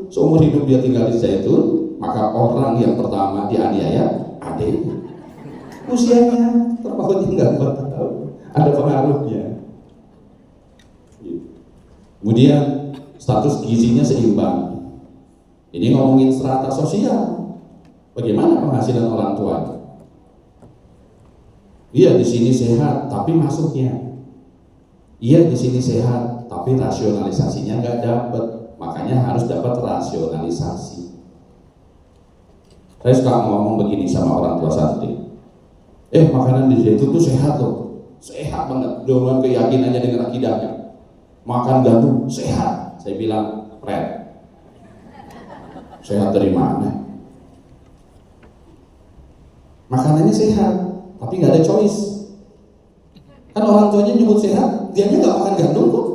Seumur hidup dia tinggal di Zaitun, maka orang yang pertama dianiaya adiknya. Usianya terpaut tinggal 4 tahun, ada pengaruhnya. Kemudian status gizinya seimbang. Ini ngomongin strata sosial. Bagaimana penghasilan orang tua? Iya di sini sehat, tapi masuknya. Iya di sini sehat, tapi rasionalisasinya nggak dapat. Makanya harus dapat rasionalisasi. Saya suka ngomong begini sama orang tua santri. Makanan di Zaitun itu sehat loh, sehat banget. Dengan keyakinannya dengan akidahnya. Makan gandum sehat. Saya bilang, Fred, sehat dari mana? Makanannya sehat, tapi nggak ada choice. Kan orang tuanya nyebut sehat, dianya nggak makan gandum kok.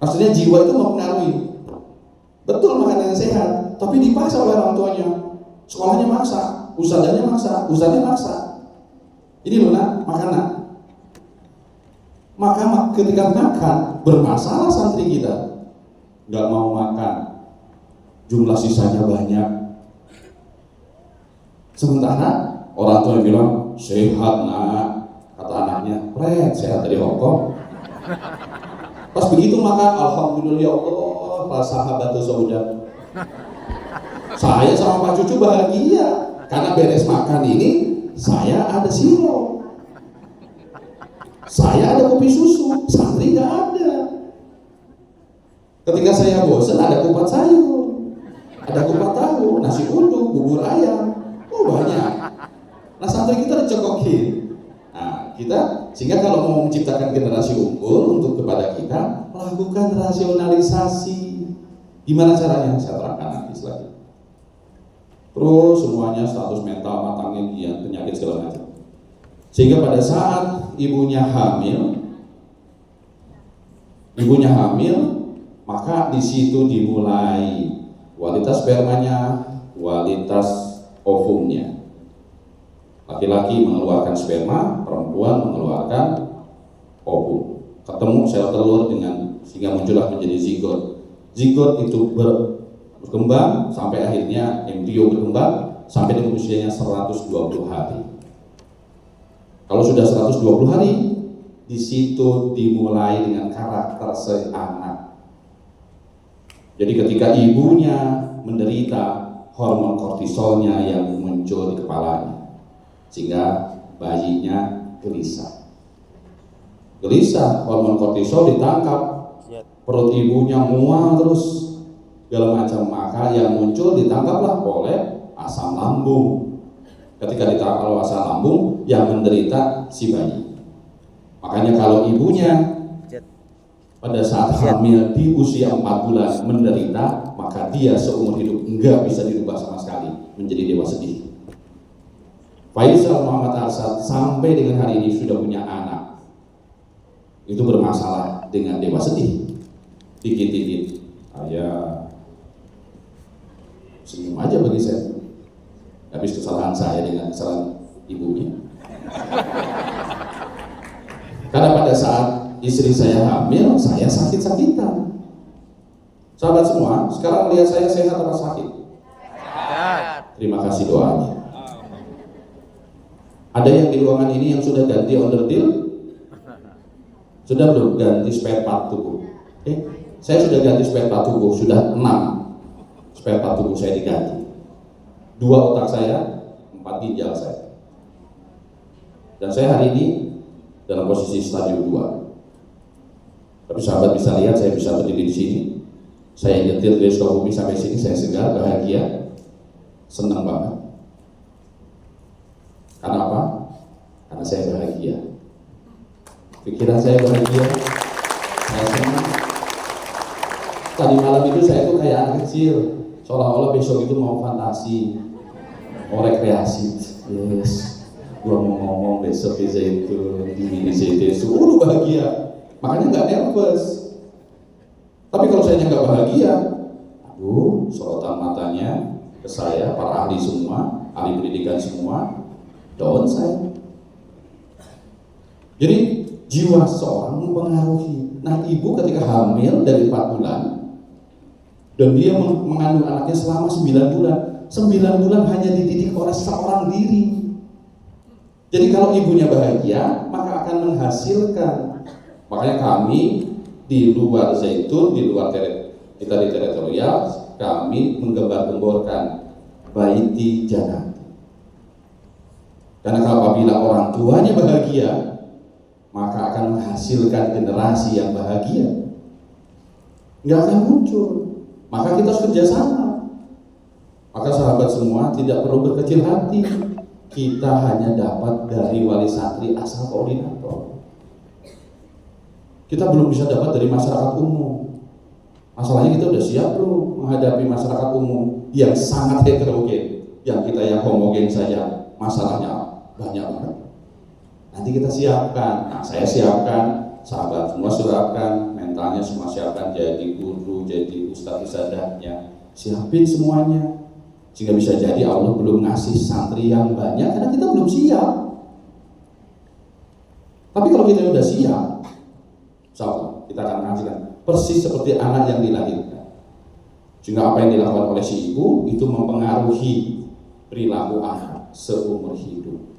Maksudnya jiwa itu mempengaruhi. Betul makanannya sehat, tapi dipaksa oleh orang tuanya. Sekolahnya maksa, ustadznya maksa. Ini loh nak, makan nak. Maka ketika makan bermasalah santri kita, nggak mau makan, jumlah sisanya banyak. Sementara orang tua yang bilang sehat nak, kata anaknya, Fred sehat dari Hongkong. Pas begitu makan, alhamdulillah ya Allah, rasa sahabat sauda. Saya sama Pak Cucu bahagia karena beres makan ini saya ada sirup. Saya ada kopi susu, santri nggak ada. Ketika saya bosan ada kupat sayur, ada kupat tahu, nasi uduk, bubur ayam, banyak. Nah santri kita dicokokin. Nah kita sehingga kalau mau menciptakan generasi unggul untuk kepada kita lakukan rasionalisasi. Gimana caranya? Saya terangkan nanti selanjutnya. Terus semuanya status mental matangnya kian penyakit segala macam. Sehingga pada saat ibunya hamil, maka di situ dimulai kualitas spermanya, kualitas ovumnya. Laki-laki mengeluarkan sperma, perempuan mengeluarkan ovum. Ketemu sel telur sehingga muncullah menjadi zigot. Zigot itu berkembang sampai akhirnya embrio berkembang sampai dengan usianya 120 hari. Kalau sudah 120 hari, di situ dimulai dengan karakter si anak. Jadi ketika ibunya menderita, hormon kortisolnya yang muncul di kepalanya, sehingga bayinya gelisah. Gelisah, hormon kortisol ditangkap, perut ibunya mual terus, segala macam, maka yang muncul ditangkaplah oleh asam lambung. Ketika ditangkap oleh asam lambung, yang menderita si bayi. Makanya kalau ibunya pada saat hamil di usia 4 bulan menderita, maka dia seumur hidup enggak bisa dirubah sama sekali menjadi dewa sedih. Faisal Muhammad Arsad sampai dengan hari ini sudah punya anak, itu bermasalah dengan dewa sedih. Dikit-dikit ayah senyum aja bagi saya, habis kesalahan saya dengan kesalahan ibunya. Karena pada saat istri saya hamil, saya sakit-sakitan. Sahabat semua, sekarang lihat saya sehat atau sakit? Terima kasih doanya. Ada yang di ruangan ini yang sudah ganti onderdil? Sudah belum ganti spare part tubuh? Saya sudah ganti spare part tubuh, sudah 6 spare part tubuh saya diganti. 2 otak saya, 4 ginjal saya. Dan saya hari ini dalam posisi stadium 2. Tapi sahabat bisa lihat, saya bisa berdiri di sini. Saya nyetir dari Sukabumi sampai sini, saya segar, bahagia, senang banget. Karena apa? Karena saya bahagia. Pikiran saya bahagia, saya senang. Tadi malam itu saya tuh kayak anak kecil, seolah-olah besok itu mau fantasi, mau rekreasi. Yes, gua mau ngomong besok di Zaitun, di Mini Zaitun, bahagia. Makanya nggak nervous. Tapi kalau saya nggak bahagia, aduh, sorotan matanya ke saya, para ahli semua, ahli pendidikan semua, down saya. Jadi jiwa seorang mempengaruhi. Nah, ibu ketika hamil dari 4 bulan dan dia mengandung anaknya selama 9 bulan, 9 bulan hanya dididik oleh seorang diri. Jadi kalau ibunya bahagia, maka akan menghasilkan. Makanya kami di luar Zaitun, di luar kita di teritorial, kami menggembar-gemborkan Baiti Jannati. Karena kalau apabila orang tuanya bahagia, maka akan menghasilkan generasi yang bahagia. Nggak akan muncul. Maka kita harus kerjasama. Maka sahabat semua tidak perlu berkecil hati. Kita hanya dapat dari wali santri asal koordinator. Kita belum bisa dapat dari masyarakat umum. Masalahnya kita udah siap belum menghadapi masyarakat umum yang sangat heterogen. Yang kita yang homogen saja masalahnya banyak banget. Nanti kita siapkan. Nah, saya siapkan, sahabat semua siapkan, mentalnya semua siapkan, jadi guru, jadi ustadz isadahnya, siapin semuanya. Sehingga bisa jadi Allah belum ngasih santri yang banyak karena kita belum siap. Tapi kalau kita udah siap, insyaallah kita akan menghasilkan persis seperti anak yang dilahirkan. Sehingga apa yang dilakukan oleh si ibu itu mempengaruhi perilaku anak seumur hidup.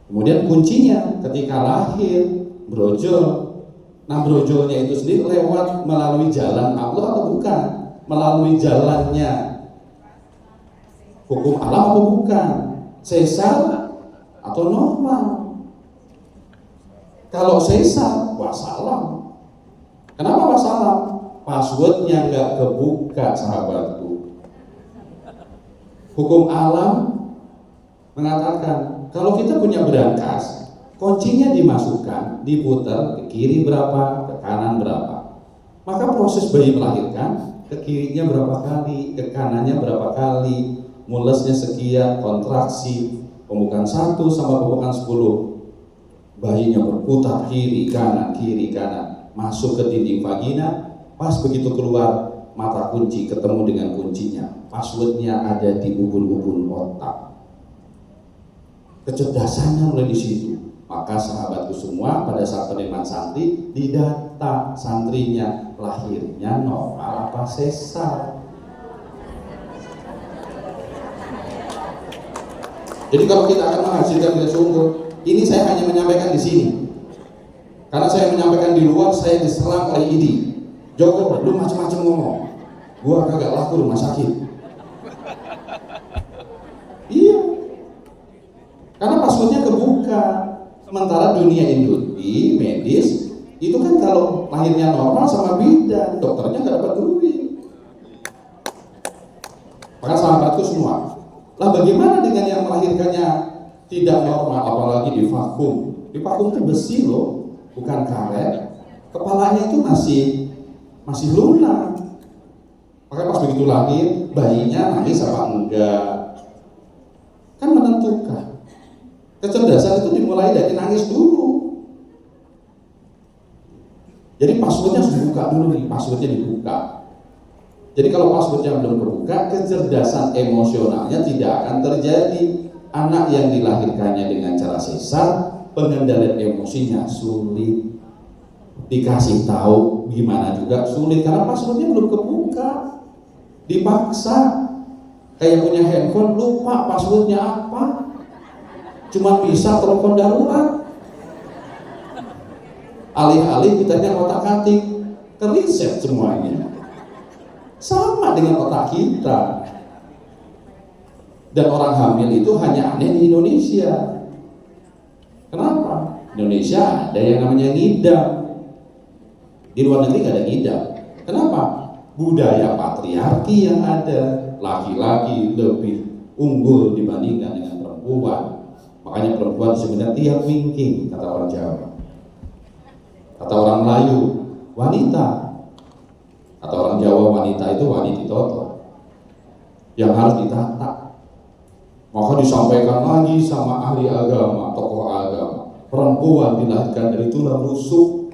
Kemudian kuncinya ketika lahir brojol. Nah, brojolnya itu sendiri lewat melalui jalan Allah atau bukan? Melalui jalannya hukum alam atau bukan? Sesar atau normal? Kalau sesar, wassalam. Kenapa wassalam? Passwordnya nggak kebuka, sahabatku. Hukum alam mengatakan kalau kita punya berangkas, kuncinya dimasukkan, diputar ke kiri berapa, ke kanan berapa. Maka proses bayi melahirkan, ke kirinya berapa kali, ke kanannya berapa kali, mulesnya sekian, kontraksi, pembukaan 1 sampai pembukaan 10. Bayinya berputar kiri kanan, masuk ke dinding vagina. Pas begitu keluar, mata kunci ketemu dengan kuncinya. Passwordnya ada di ubun-ubun otak. Kecerdasannya mulai di situ. Maka sahabatku semua, pada saat penerimaan santri, didata santrinya lahirnya normal apa sesar. Jadi kalau kita akan menghasilkan narasumber, ini saya hanya menyampaikan di sini. Karena saya menyampaikan di luar, saya diserang oleh ID. Joko, lu macam-macam ngomong. Gua kagak laku rumah sakit. Iya. Karena passwordnya kebuka. Sementara dunia industri, medis, itu kan kalau lahirnya normal sama bidan, dokternya nggak dapat duit. Maka sahabatku semua, lah bagaimana dengan yang melahirkannya tidak normal, apalagi di vakum? Di vakum itu besi loh, bukan karet. Kepalanya itu masih lunak. Maka pas begitu lahir, bayinya nangis apa enggak? Kan menentukan. Kecerdasan itu dimulai dari nangis dulu. Jadi passwordnya harus dibuka dulu nih, passwordnya dibuka. Jadi kalau passwordnya belum terbuka, kecerdasan emosionalnya tidak akan terjadi. Anak yang dilahirkannya dengan cara sesar, pengendalian emosinya sulit. Dikasih tahu gimana juga sulit karena passwordnya belum kebuka. Dipaksa, kayak punya handphone lupa passwordnya apa. Cuma bisa telepon darurat. Alih-alih kitanya otak-atik, keriset semuanya. Sama dengan otak kita. Dan orang hamil itu hanya aneh di Indonesia. Kenapa? Indonesia ada yang namanya ngidam. Di luar negeri gak ada ngidam. Kenapa? Budaya patriarki yang ada. Laki-laki lebih unggul dibandingkan dengan perempuan. Makanya perempuan sebenarnya tiap wingking, kata orang Jawa. Kata orang Melayu, wanita. Kata orang Jawa, wanita itu waniti toto. Yang harus ditata. Maka disampaikan lagi sama ahli agama, tokoh agama. Perempuan dilahirkan dari tulang rusuk,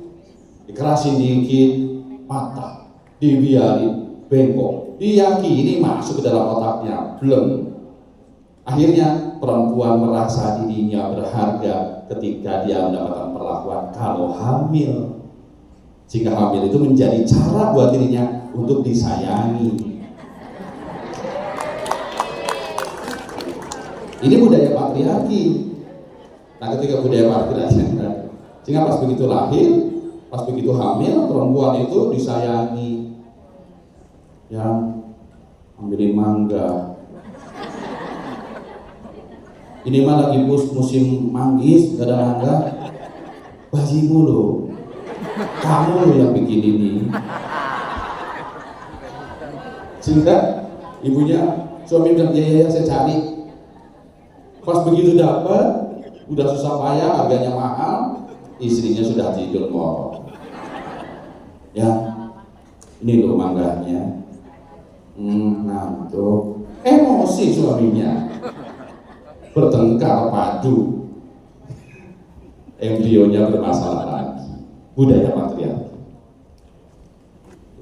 dikerasin dikit, patah, dibiarin, bengkok. Diyakini masuk ke dalam otaknya, belum. Akhirnya perempuan merasa dirinya berharga ketika dia mendapatkan perlakuan kalau hamil. Sehingga hamil itu menjadi cara buat dirinya untuk disayangi. Ini budaya patriarki. Nah ketika budaya patriarki, sehingga pas begitu lahir, pas begitu hamil, perempuan itu disayangi. Yang ambilin mangga. Ini mah lagi musim manggis, gak ada mangga. Bajimu loh, kamu loh yang bikin ini. Sehingga ibunya, suami bilang, ya saya cari. Pas begitu dapat, udah susah payah, harganya mahal, istrinya sudah tidur ngorok. Ya, ini loh mangganya. Ngantuk. Emosi suaminya. Bertengkar padu, embrionya bermasalah lagi. Budaya patriarki.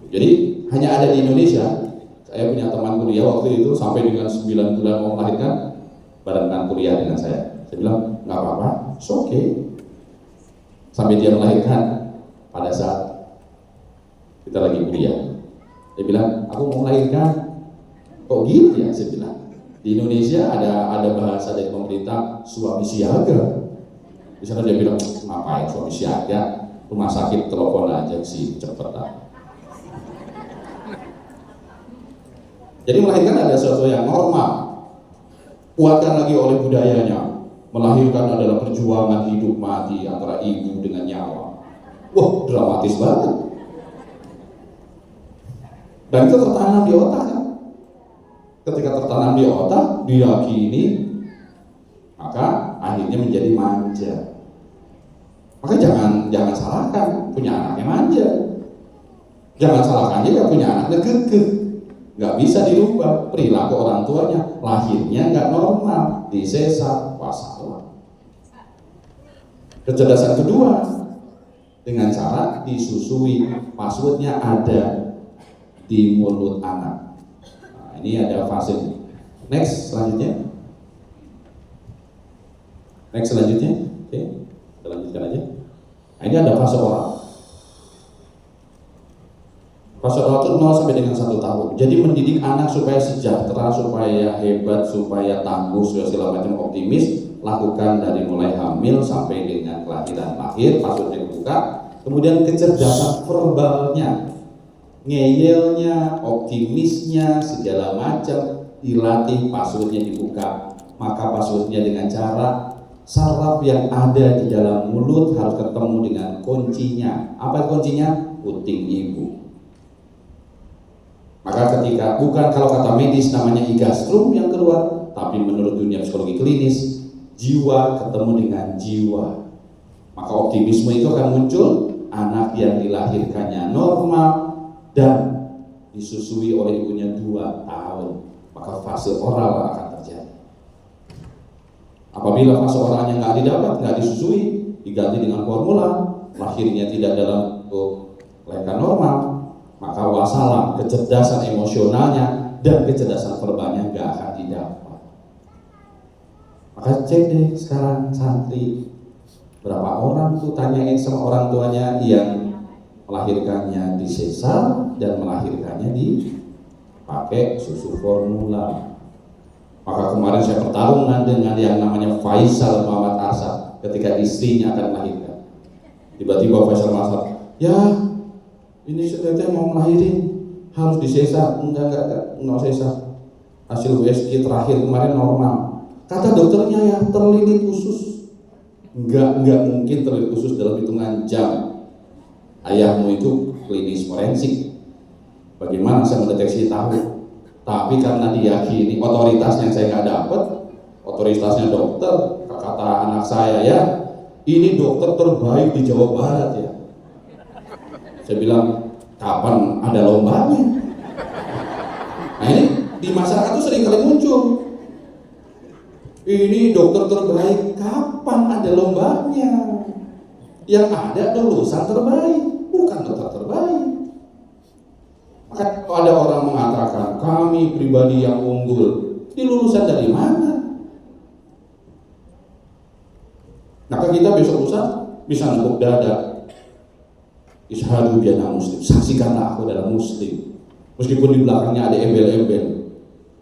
Jadi hanya ada di Indonesia. Saya punya teman kuliah waktu itu sampai dengan 9 bulan mau melahirkan, barengan kuliah dengan saya. Saya bilang nggak apa-apa, it's okay. Sampai dia melahirkan pada saat kita lagi kuliah. Dia bilang aku mau melahirkan, kok gitu ya? Saya bilang. Di Indonesia ada bahasa dari pemerintah suami siaga. Di sana dia bilang, ngapain suami siaga? Rumah sakit telepon aja sih, cepet lah. Jadi melahirkan ada sesuatu yang normal. Kuatkan lagi oleh budayanya. Melahirkan adalah perjuangan hidup mati antara ibu dengan nyawa. Wah, dramatis banget. Dan itu tertanam di otak kan? Ketika tertanam di otak, diyakini, maka akhirnya menjadi manja. Maka jangan salahkan punya anaknya manja. Jangan salahkan juga punya anaknya kekeh. Nggak bisa dirubah perilaku orang tuanya, lahirnya nggak normal, disesar, wassalam. Kecerdasan kedua, dengan cara disusui, passwordnya ada di mulut anak. Ini ada fase. Next, selanjutnya. Next selanjutnya, oke, kita lanjutkan aja. Nah, ini ada fase oral. Fase oral itu 0 sampai dengan 1 tahun. Jadi mendidik anak supaya sejahtera, supaya hebat, supaya tangguh, segala macam optimis, lakukan dari mulai hamil sampai dengan kelahiran. Lahir, passwordnya dibuka, kemudian kecerdasan verbalnya, ngeyelnya, optimisnya, segala macam dilatih, passwordnya dibuka. Maka passwordnya dengan cara saraf yang ada di dalam mulut harus ketemu dengan kuncinya. Apa kuncinya? Puting ibu. Maka ketika, bukan kalau kata medis namanya igastrum yang keluar, tapi menurut dunia psikologi klinis, jiwa ketemu dengan jiwa. Maka optimisme itu akan muncul, anak yang dilahirkannya normal dan disusui oleh ibunya 2 tahun. Maka fase oral akan terjadi. Apabila fase oralnya nggak didapat, nggak disusui, diganti dengan formula, lahirnya tidak dalam bentuk leka normal, maka wassalam, kecerdasan emosionalnya dan kecerdasan verbalnya nggak akan didapat. Maka cek deh sekarang santri, berapa orang tuh tanyain sama orang tuanya yang melahirkannya di sesar dan melahirkannya di pakai susu formula. Maka kemarin saya pertarungan dengan yang namanya Faisal Muhammad Asad ketika istrinya akan melahirkan. Tiba-tiba Faisal Asad, ya ini sebenarnya mau melahirin harus di sesar. Enggak sesar. Hasil USG terakhir kemarin normal. Kata dokternya ya terlilit usus. Enggak mungkin terlilit usus dalam hitungan jam. Ayahmu itu klinis forensik. Bagaimana saya mendeteksi tahu? Tapi karena diyakini otoritasnya saya nggak dapat, otoritasnya dokter, kata anak saya ya, ini dokter terbaik di Jawa Barat ya. Saya bilang, kapan ada lombanya? Nah ini di masyarakat itu sering kali muncul. Ini dokter terbaik, kapan ada lombanya? Yang ada lulusan terbaik, bukan dokter terbaik. Maka ada orang mengatakan, kami pribadi yang unggul, ini lulusan dari mana? Maka kita besok lusa bisa nempuk dada. Ishadu biana muslim, saksikanlah aku adalah muslim. Meskipun di belakangnya ada embel-embel.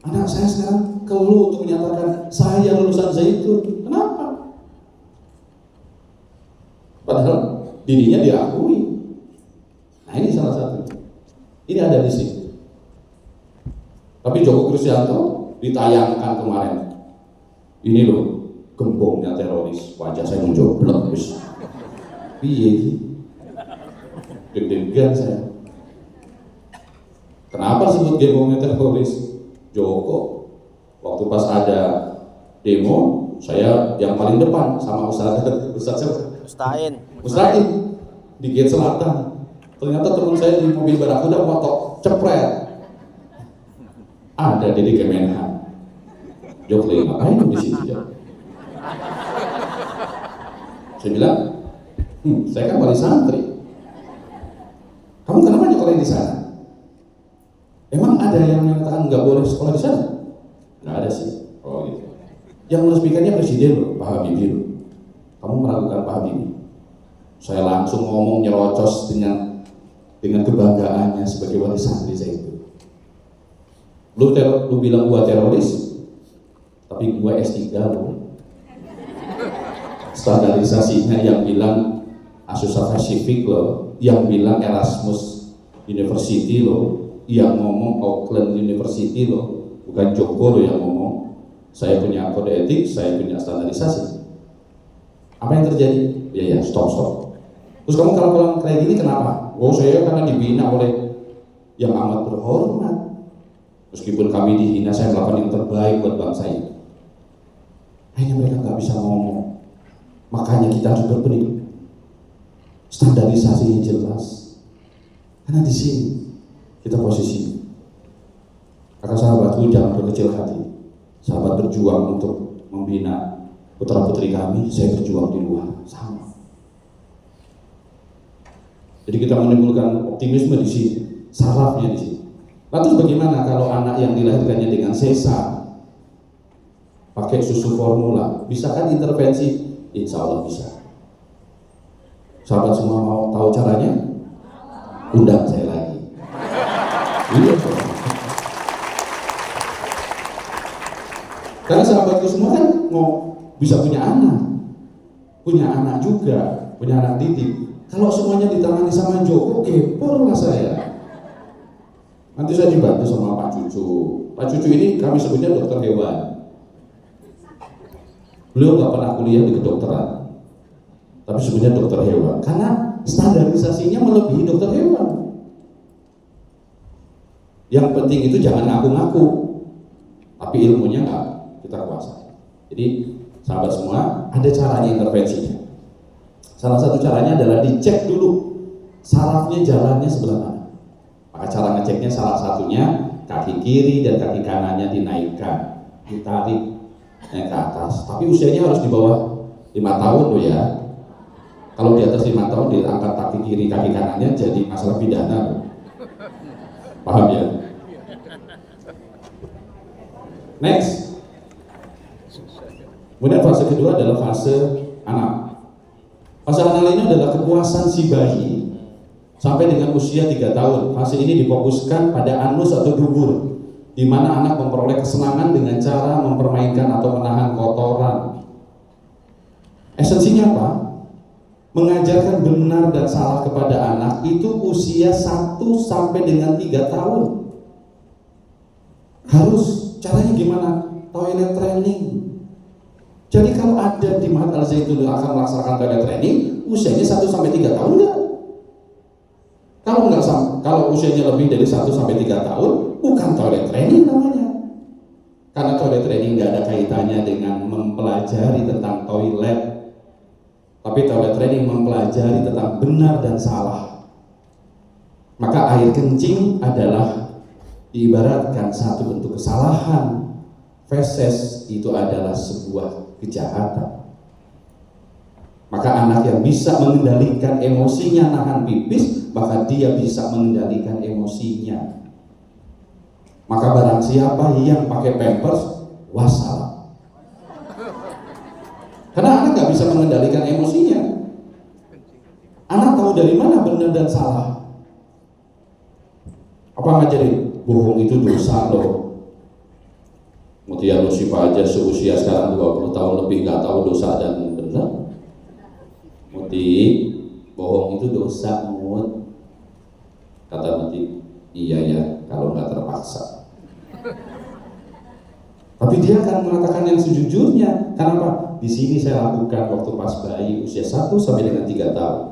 Anak saya sekarang keluh untuk menyatakan saya lulusan Zaitun. Kenapa? Padahal dirinya diakui. Nah ini salah satu. Ini ada di sini. Tapi Joko Kristianto ditayangkan kemarin. Ini loh gembongnya teroris. Wajah saya menjoblok wis. Piye? Deg-degan saya. Kenapa sebut gembongnya teroris? Joko waktu pas ada demo, saya yang paling depan sama Ustadz di Gate Selatan. Ternyata teman saya di mobil Barakuda foto cepret. Ada di Kemenhan. Joko ngapain di sini ya? Saya bilang, saya kan wali santri. Kamu kenapa nyekolahin di sana? Emang ada yang mengatakan nggak boleh sekolah di sana? Nggak ada sih. Oh gitu. Yang meresmikannya presiden loh, Pak Habibie loh. Kamu meragukan Pak Habibie? Saya langsung ngomong nyerocos dengan kebanggaannya sebagai wali santri saya itu. Lu bilang gua teroris, tapi gua S3 loh. Standarisasinya yang bilang Asusah Pacific loh, yang bilang Erasmus University loh, yang ngomong Auckland University loh, bukan Joko loh yang ngomong. Saya punya kode etik, saya punya standarisasi. Apa yang terjadi? Ya stop. Terus kamu kalau pulang kayak gini kenapa? Oh saya karena dibina oleh yang amat berhormat. Meskipun kami dihina, saya melakukan yang terbaik buat bangsa ini. Hanya mereka nggak bisa ngomong. Makanya kita harus berpendidik. Standarisasinya jelas. Karena di sini kita posisi. Kakak sahabatku jangan berkecil hati. Sahabat berjuang untuk membina putra putri kami. Saya berjuang di luar sama. Jadi kita menimbulkan optimisme di sini, sarafnya di sini. Lalu bagaimana kalau anak yang dilahirkannya dengan sesar? pakai susu formula, bisa kan intervensi? Insya Allah bisa. Sahabat semua mau tahu caranya? Undang saya lagi. Iya. Karena sahabatku semua kan mau bisa punya anak juga, punya anak didik. Kalau semuanya ditangani sama Joko, kepor lah saya. Nanti saya dibantu sama Pak Cucu. Pak Cucu ini kami sebutnya dokter hewan. Beliau nggak pernah kuliah di kedokteran, tapi sebenarnya dokter hewan. Karena standarisasinya melebihi dokter hewan. Yang penting itu jangan ngaku-ngaku, tapi ilmunya nggak kita kuasai. Jadi sahabat semua, ada caranya intervensinya. Salah satu caranya adalah dicek dulu sarafnya jalannya sebelah mana. Maka cara ngeceknya salah satunya kaki kiri dan kaki kanannya dinaikkan, ditarik ke atas. Tapi usianya harus di bawah 5 tahun loh ya. Kalau di atas 5 tahun diangkat kaki kiri kaki kanannya jadi masalah pidana loh. Paham ya? Next. Kemudian fase kedua adalah fase anak. Fase anak ini adalah kepuasan si bayi sampai dengan usia 3 tahun. Fase ini difokuskan pada anus atau dubur, di mana anak memperoleh kesenangan dengan cara mempermainkan atau menahan kotoran. Esensinya apa? Mengajarkan benar dan salah kepada anak itu usia 1 sampai dengan 3 tahun. Harus, caranya gimana? Toilet training. Jadi kalau ada di Mahat Al-Zaitun akan melaksanakan toilet training, usianya 1 sampai 3 tahun enggak? Kalau usianya lebih dari 1 sampai 3 tahun, bukan toilet training namanya. Karena toilet training nggak ada kaitannya dengan mempelajari tentang toilet, tapi toilet training mempelajari tentang benar dan salah. Maka air kencing adalah diibaratkan satu bentuk kesalahan. Feses itu adalah sebuah kejahatan. Maka anak yang bisa mengendalikan emosinya nahan pipis, maka dia bisa mengendalikan emosinya. Maka barang siapa yang pakai pampers, wassalam. Karena anak nggak bisa mengendalikan emosinya. Anak tahu dari mana benar dan salah. Apa ngajarin? Bohong itu dosa loh. Mutia Lusifa aja seusia sekarang 20 tahun lebih nggak tahu dosa dan benar. Muti, bohong itu dosa, Mut. Kata Muti, iya ya kalau nggak terpaksa. Tapi dia akan mengatakan yang sejujurnya. Kenapa? Di sini saya lakukan waktu pas bayi usia 1 sampai dengan 3 tahun.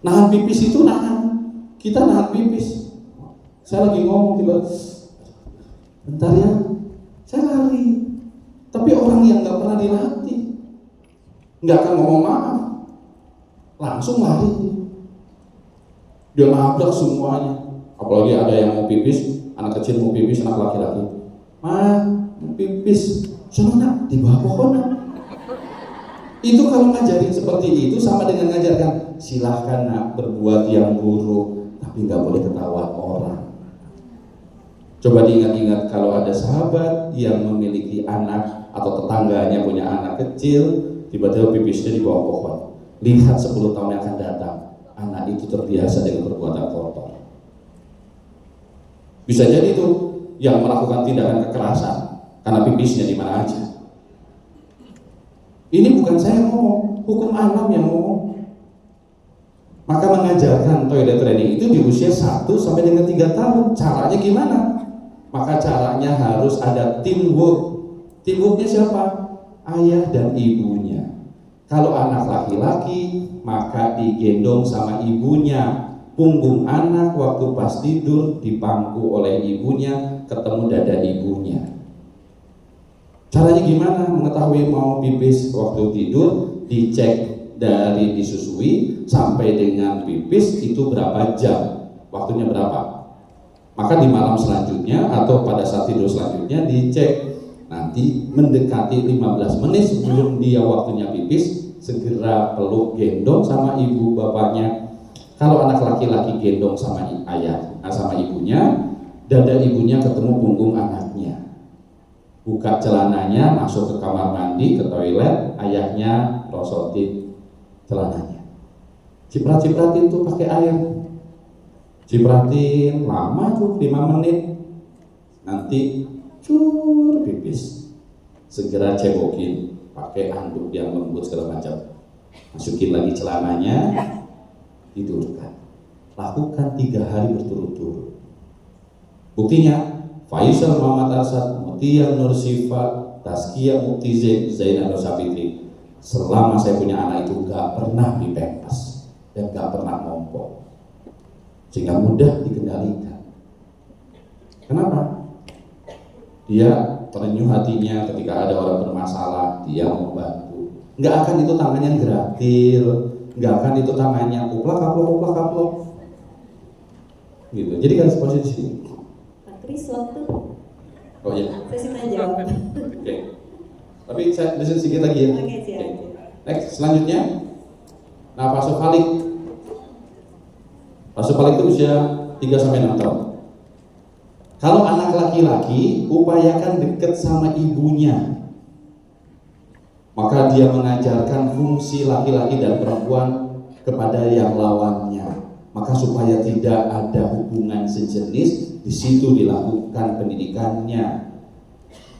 Nahan pipis itu nahan. Kita nahan pipis. Saya lagi ngomong tiba, bentar ya, saya lari. Tapi orang yang nggak pernah dilatih, nggak akan ngomong maaf, langsung lari. Dia nabrak semuanya. Apalagi ada yang mau pipis, anak kecil mau pipis, anak laki-laki. Mau pipis, sono nak di bawah pohon nak. Itu kalau ngajarin seperti itu sama dengan ngajarkan silahkan nak berbuat yang buruk, tapi nggak boleh ketahuan orang. Coba diingat-ingat kalau ada sahabat yang memiliki anak atau tetangganya punya anak kecil, tiba-tiba pipisnya di bawah pohon. Lihat 10 tahun yang akan datang, anak itu terbiasa dengan perbuatan kotor. Bisa jadi tuh yang melakukan tindakan kekerasan karena pipisnya di mana aja. Ini bukan saya ngomong, hukum alam yang ngomong. Maka mengajarkan toilet training itu di usia 1 sampai dengan 3 tahun. Caranya gimana? Maka caranya harus ada teamwork. Teamworknya siapa? Ayah dan ibunya. Kalau anak laki-laki, maka digendong sama ibunya. Punggung anak waktu pas tidur dipangku oleh ibunya, ketemu dada ibunya. Caranya gimana? Mengetahui mau pipis waktu tidur, dicek dari disusui sampai dengan pipis itu berapa jam, waktunya berapa. Maka di malam selanjutnya atau pada saat tidur selanjutnya dicek. Nanti mendekati 15 menit sebelum dia waktunya pipis, segera peluk gendong sama ibu bapaknya. Kalau anak laki-laki gendong sama ayah, sama ibunya, dada ibunya ketemu punggung anaknya. buka celananya, masuk ke kamar mandi, ke toilet, ayahnya rosotin celananya. Ciprat-cipratin tuh pakai air. Cipratin lama tuh 5 menit. Nanti cur pipis. Segera cebokin pakai handuk yang lembut segala macam. Masukin lagi celananya, tidurkan. Lakukan 3 hari berturut-turut. Buktinya Faisal Muhammad Asad, Mutia Nur Sifa, Tazkiyah Mukti Zainal Sabiti, selama saya punya anak itu gak pernah dipepes dan gak pernah ngompol, sehingga mudah dikendalikan. Kenapa? Dia terenyuh hatinya ketika ada orang bermasalah, dia membantu. Nggak akan itu tangannya gratil, nggak akan itu tangannya kuplak-kaplok, gitu. Jadi kan posisi. Pak Kris, waktu. Oh iya. Sesi tanya jawab. Oke. Tapi saya bisa sedikit lagi ya. Oke, siap. Next, selanjutnya. Nah, vasofalik. Vasofalik itu usia 3-6 tahun. Kalau anak laki-laki, upayakan dekat sama ibunya. Maka dia mengajarkan fungsi laki-laki dan perempuan kepada yang lawannya. Maka supaya tidak ada hubungan sejenis, di situ dilakukan pendidikannya.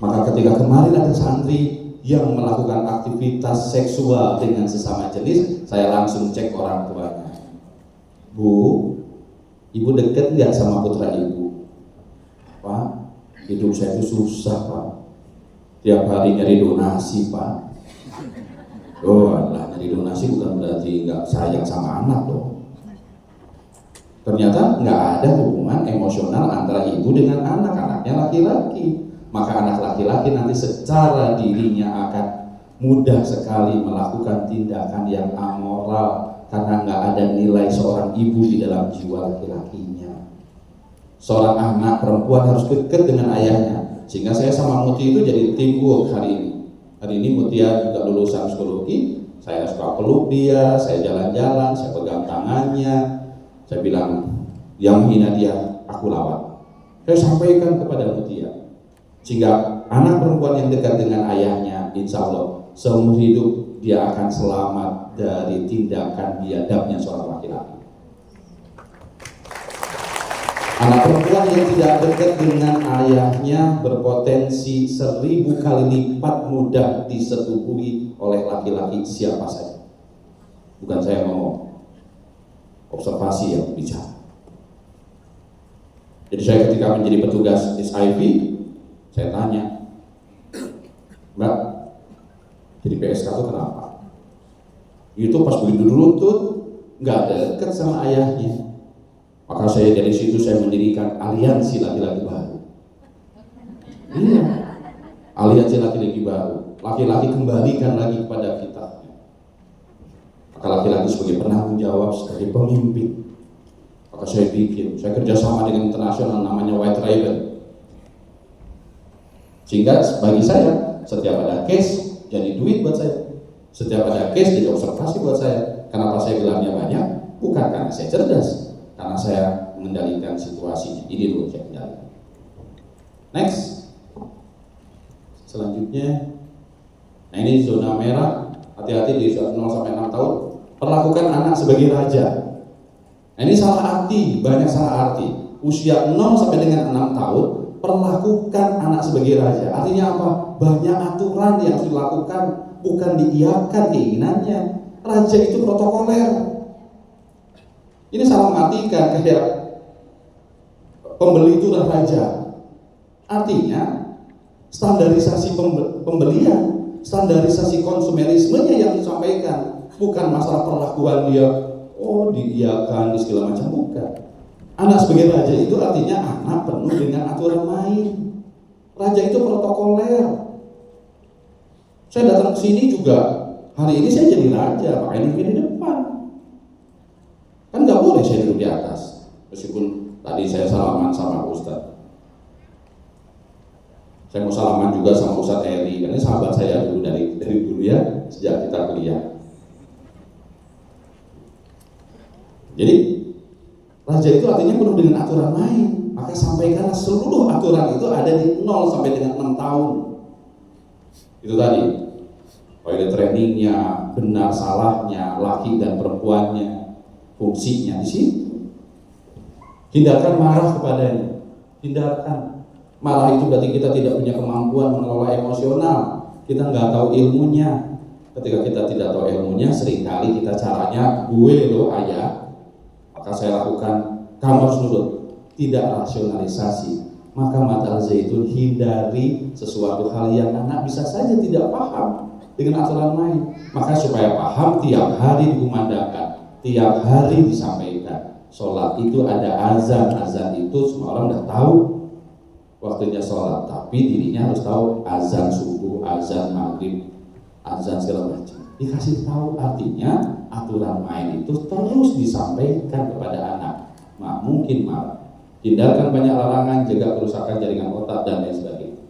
Maka ketika kemarin ada santri yang melakukan aktivitas seksual dengan sesama jenis, saya langsung cek orang tuanya. Bu, ibu deket nggak sama putra ibu? Pak, hidup saya itu susah Pak. Tiap hari nyari donasi Pak. Oh, lah nyari donasi bukan berarti nggak sayang sama anak loh. Ternyata nggak ada hubungan emosional antara ibu dengan anak, anaknya laki-laki. Maka anak laki-laki nanti secara dirinya akan mudah sekali melakukan tindakan yang amoral karena nggak ada nilai seorang ibu di dalam jiwa laki-lakinya. Seorang anak perempuan harus dekat dengan ayahnya, sehingga saya sama Muti itu jadi teamwork hari ini. Hari ini Mutia juga lulusan psikologi, saya suka peluk dia, saya jalan-jalan, saya pegang tangannya, saya bilang yang menghina dia aku lawan. Saya sampaikan kepada Mutia, sehingga anak perempuan yang dekat dengan ayahnya, insya Allah seumur hidup dia akan selamat dari tindakan biadabnya seorang laki-laki. Anak perempuan yang tidak dekat dengan ayahnya berpotensi 1000 kali lipat mudah disetubuhi oleh laki-laki siapa saja. Bukan saya ngomong, observasi yang bicara. Jadi saya ketika menjadi petugas SIV, saya tanya, Mbak, jadi PSK itu kenapa? Itu pas begitu dulu tuh nggak dekat sama ayahnya. Maka saya dari situ saya mendirikan aliansi laki-laki baru. Iya, aliansi laki-laki baru. Laki-laki kembalikan lagi kepada kita. Maka laki-lagi sebagai penanggung jawab, sebagai pemimpin. Maka saya bikin, saya kerjasama dengan internasional namanya White Ribbon. Sehingga bagi saya, setiap ada case jadi duit buat saya. Setiap ada case jadi observasi buat saya. Kenapa saya gelarnya banyak? Bukan karena saya cerdas, karena saya mengendalikan situasi. Ini dulu saya kendalikan. Next. Selanjutnya, nah ini zona merah. Hati-hati di 0 sampai 6 tahun. Perlakukan anak sebagai raja. Nah ini salah arti, banyak salah arti. Usia 0 sampai dengan 6 tahun, perlakukan anak sebagai raja. Artinya apa? Banyak aturan yang harus dilakukan, bukan diiyakan keinginannya. Raja itu protokoler. Ini salah mengartikan kayak pembeli itu adalah raja. Artinya standarisasi pembelian, standarisasi konsumerismenya yang disampaikan, bukan masalah perlakuan dia, oh diiyakan, di segala macam, bukan. Anak sebagai raja itu artinya anak penuh dengan aturan main. Raja itu protokoler. Saya datang ke sini juga, hari ini saya jadi raja, makanya di depan. Kan nggak boleh saya duduk di atas, meskipun tadi saya salaman sama Ustadz. Saya mau salaman juga sama Ustadz Eri, karena sahabat saya dulu dari dulu ya, sejak kita kuliah. Jadi raja itu artinya penuh dengan aturan main. Maka sampaikanlah seluruh aturan itu ada di 0 sampai dengan 6 tahun. Itu tadi, toilet trainingnya, benar salahnya, laki dan perempuannya, fungsinya di situ. Hindarkan marah kepadanya, hindarkan. Marah itu berarti kita tidak punya kemampuan mengelola emosional, kita nggak tahu ilmunya. Ketika kita tidak tahu ilmunya, seringkali kita caranya, gue lo ayah, maka saya lakukan, kamu harus nurut. Tidak rasionalisasi. Maka Mad Al-Zaitun hindari sesuatu hal yang anak bisa saja tidak paham dengan aturan main. Maka supaya paham, tiap hari dikumandangkan, tiap hari disampaikan. Sholat itu ada azan, azan itu semua orang udah tahu waktunya sholat, tapi dirinya harus tahu azan subuh, azan maghrib, azan segala macam. Dikasih tahu, artinya aturan main itu terus disampaikan kepada anak. Mungkin marah, hindarkan banyak larangan, jaga kerusakan jaringan otak dan lain sebagainya.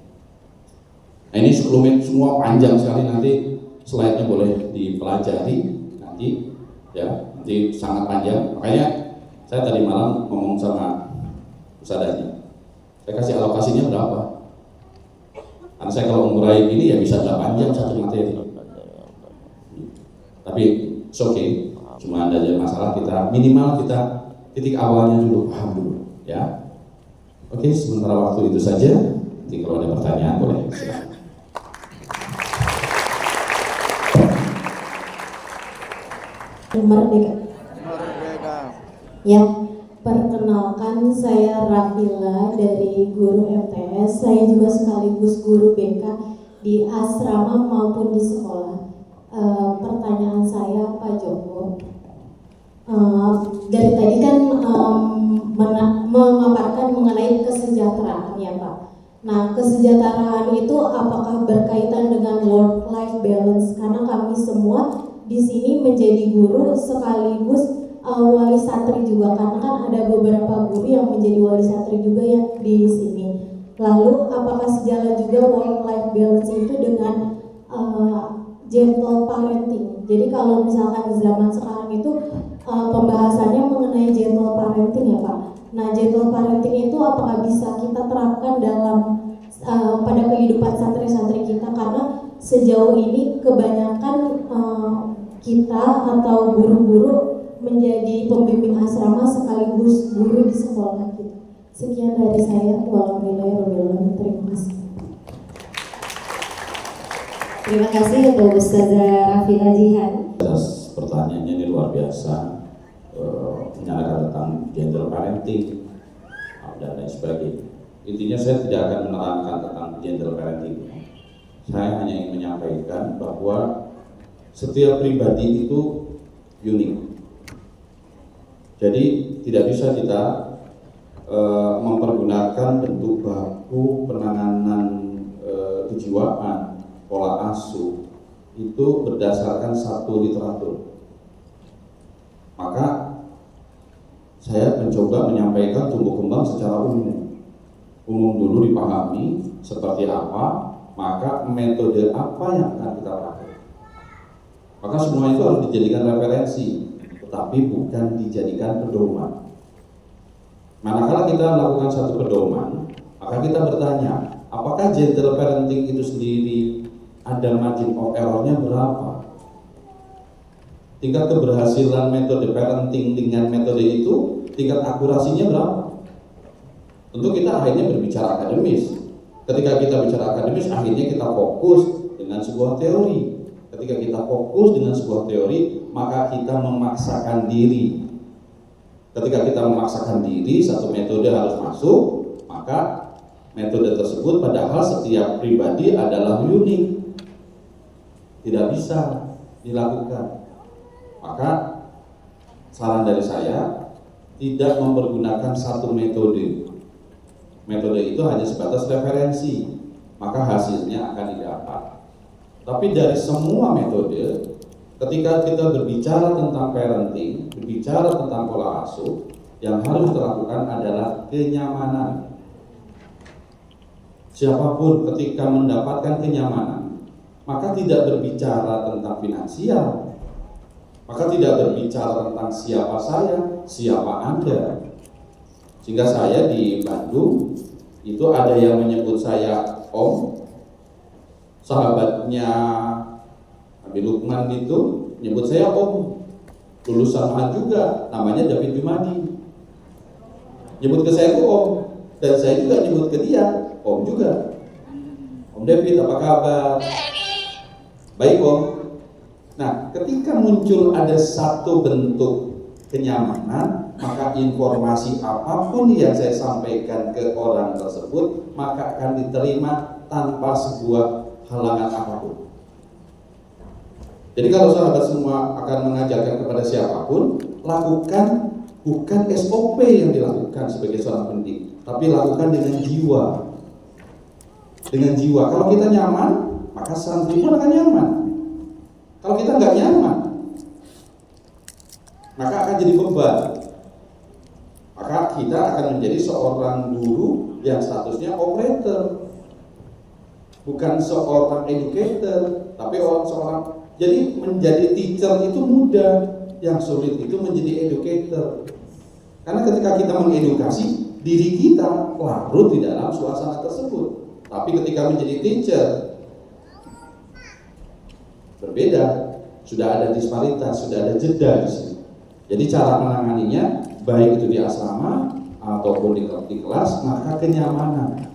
Nah, ini 10 menit semua panjang sekali, nanti slide-nya boleh dipelajari nanti ya, nanti sangat panjang. Makanya saya tadi malam ngomong sama ustadznya, saya kasih alokasinya berapa? Karena saya kalau ngurai ini ya bisa 8 jam satu materi. Tapi it's okay, cuma ada masalah, kita minimal kita titik awalnya dulu, paham dulu ya. Oke, sementara waktu itu saja. Nanti kalau ada pertanyaan boleh silakan. Merdeka. Ya, perkenalkan saya Rafila dari guru MTS. Saya juga sekaligus guru BK di asrama maupun di sekolah. Pertanyaan saya Pak Joko, dari tadi kan memaparkan mengenai kesejahteraan ya Pak. Nah, kesejahteraan itu apakah berkaitan dengan work-life balance? Karena kami semua di sini menjadi guru sekaligus wali santri juga, karena kan ada beberapa guru yang menjadi wali santri juga ya di sini. Lalu apakah sejalan juga work-life balance itu dengan gentle parenting? Jadi kalau misalkan zaman sekarang itu pembahasannya mengenai gentle parenting ya Pak. Nah, gentle parenting itu apakah bisa kita terapkan dalam pada kehidupan santri-santri kita? Karena sejauh ini kebanyakan kita atau guru-guru menjadi pembimbing asrama sekaligus guru di sekolah gitu. Sekian dari saya. Wassalamualaikum. Terima kasih. Terima kasih untuk Ustazah Rafila Jihan. Atas pertanyaannya ini luar biasa, menyatakan tentang gender parenting dan lain sebagainya. Intinya saya tidak akan menerangkan tentang gender parenting. Saya hanya ingin menyampaikan bahwa setiap pribadi itu unik. Jadi tidak bisa kita mempergunakan bentuk baku penanganan kejiwaan, pola asuh itu berdasarkan satu literatur. Maka saya mencoba menyampaikan tumbuh kembang secara umum. Umum dulu dipahami seperti apa, maka metode apa yang akan kita pakai. Maka semua itu harus dijadikan referensi, tetapi bukan dijadikan pedoman. Manakala kita melakukan satu pedoman, maka kita bertanya, apakah gentle parenting itu sendiri ada margin of error-nya berapa? Tingkat keberhasilan metode parenting dengan metode itu, tingkat akurasinya berapa? Tentu kita akhirnya berbicara akademis. Ketika kita bicara akademis, akhirnya kita fokus dengan sebuah teori. Ketika kita fokus dengan sebuah teori, maka kita memaksakan diri. Ketika kita memaksakan diri, satu metode harus masuk, maka metode tersebut padahal setiap pribadi adalah unik, tidak bisa dilakukan. Maka saran dari saya, tidak mempergunakan satu metode. Metode itu hanya sebatas referensi, maka hasilnya akan didapat. Tapi dari semua metode, ketika kita berbicara tentang parenting, berbicara tentang pola asuh, yang harus dilakukan adalah kenyamanan. Siapapun ketika mendapatkan kenyamanan, maka tidak berbicara tentang finansial, maka tidak berbicara tentang siapa saya, siapa Anda. Sehingga saya di Bandung itu ada yang menyebut saya Om, sahabatnya Nabi Lukman itu nyebut saya om, lulusan Mahat juga, namanya David Jumadi. Nyebut ke saya itu om, dan saya juga nyebut ke dia om juga. Om David, apa kabar? Baik om. Nah, ketika muncul ada satu bentuk kenyamanan, maka informasi apapun yang saya sampaikan ke orang tersebut maka akan diterima tanpa sebuah halangan apapun. Jadi kalau sahabat semua akan mengajarkan kepada siapapun, lakukan bukan SOP yang dilakukan sebagai seorang pendidik, tapi lakukan dengan jiwa. Dengan jiwa. Kalau kita nyaman, maka santri pun akan nyaman. Kalau kita nggak nyaman, maka akan jadi beban. Maka kita akan menjadi seorang guru yang statusnya operator, bukan seorang educator, tapi seorang. Jadi menjadi teacher itu mudah, yang sulit itu menjadi educator. Karena ketika kita mengedukasi, diri kita larut di dalam suasana tersebut. Tapi ketika menjadi teacher, berbeda, sudah ada disparitas, sudah ada jeda di sini. Jadi cara menanganinya, baik itu di asrama ataupun di kelas, maka kenyamanan,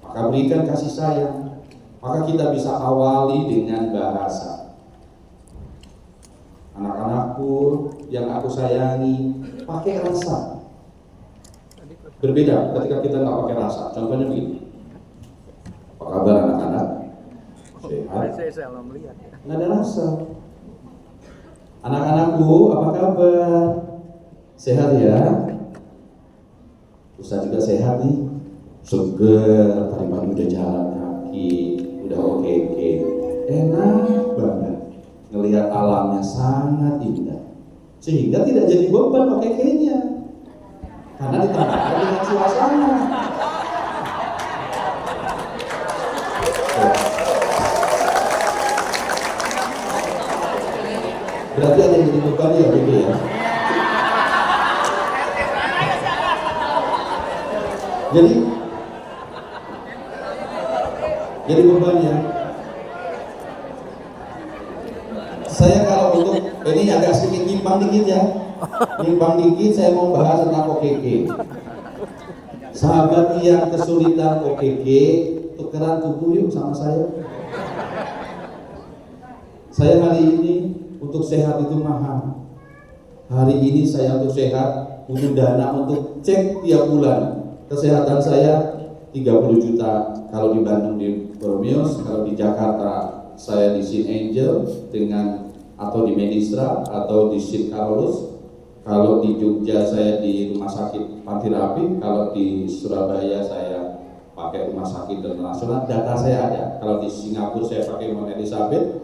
maka berikan kasih sayang, maka kita bisa awali dengan bahasa. Anak-anakku yang aku sayangi, pakai rasa. Berbeda ketika kita nggak pakai rasa. Contohnya begini. Apa kabar anak-anak? Sehat? Saya belum melihat. Nggak ada rasa. Anak-anakku, apa kabar? Sehat ya? Ustaz juga sehat nih. Seger, tadi pagi udah jalan kaki, udah oke. Enak banget. Ngelihat alamnya sangat indah, sehingga tidak jadi beban OKK-nya karena ditambahkan dengan suasana. Berarti ada yang jadi beban ya, gitu ya. Jadi beban ya. Saya kalau untuk ini agak sedikit nyimpang dikit ya, saya mau bahas tentang OKK. Sahabat yang kesulitan OKK, tukeran tubuh yuk sama saya. Saya hari ini untuk sehat itu mahal. Hari ini saya untuk sehat butuh dana untuk cek tiap bulan. Kesehatan saya 30 juta kalau di Bandung di Bormios, kalau di Jakarta saya di St. Angel dengan atau di Medistra atau di St. Carolus, kalau di Jogja saya di rumah sakit Pantirapi, kalau di Surabaya saya pakai rumah sakit internasional, data saya ada. Kalau di Singapura saya pakai Mount Elizabeth,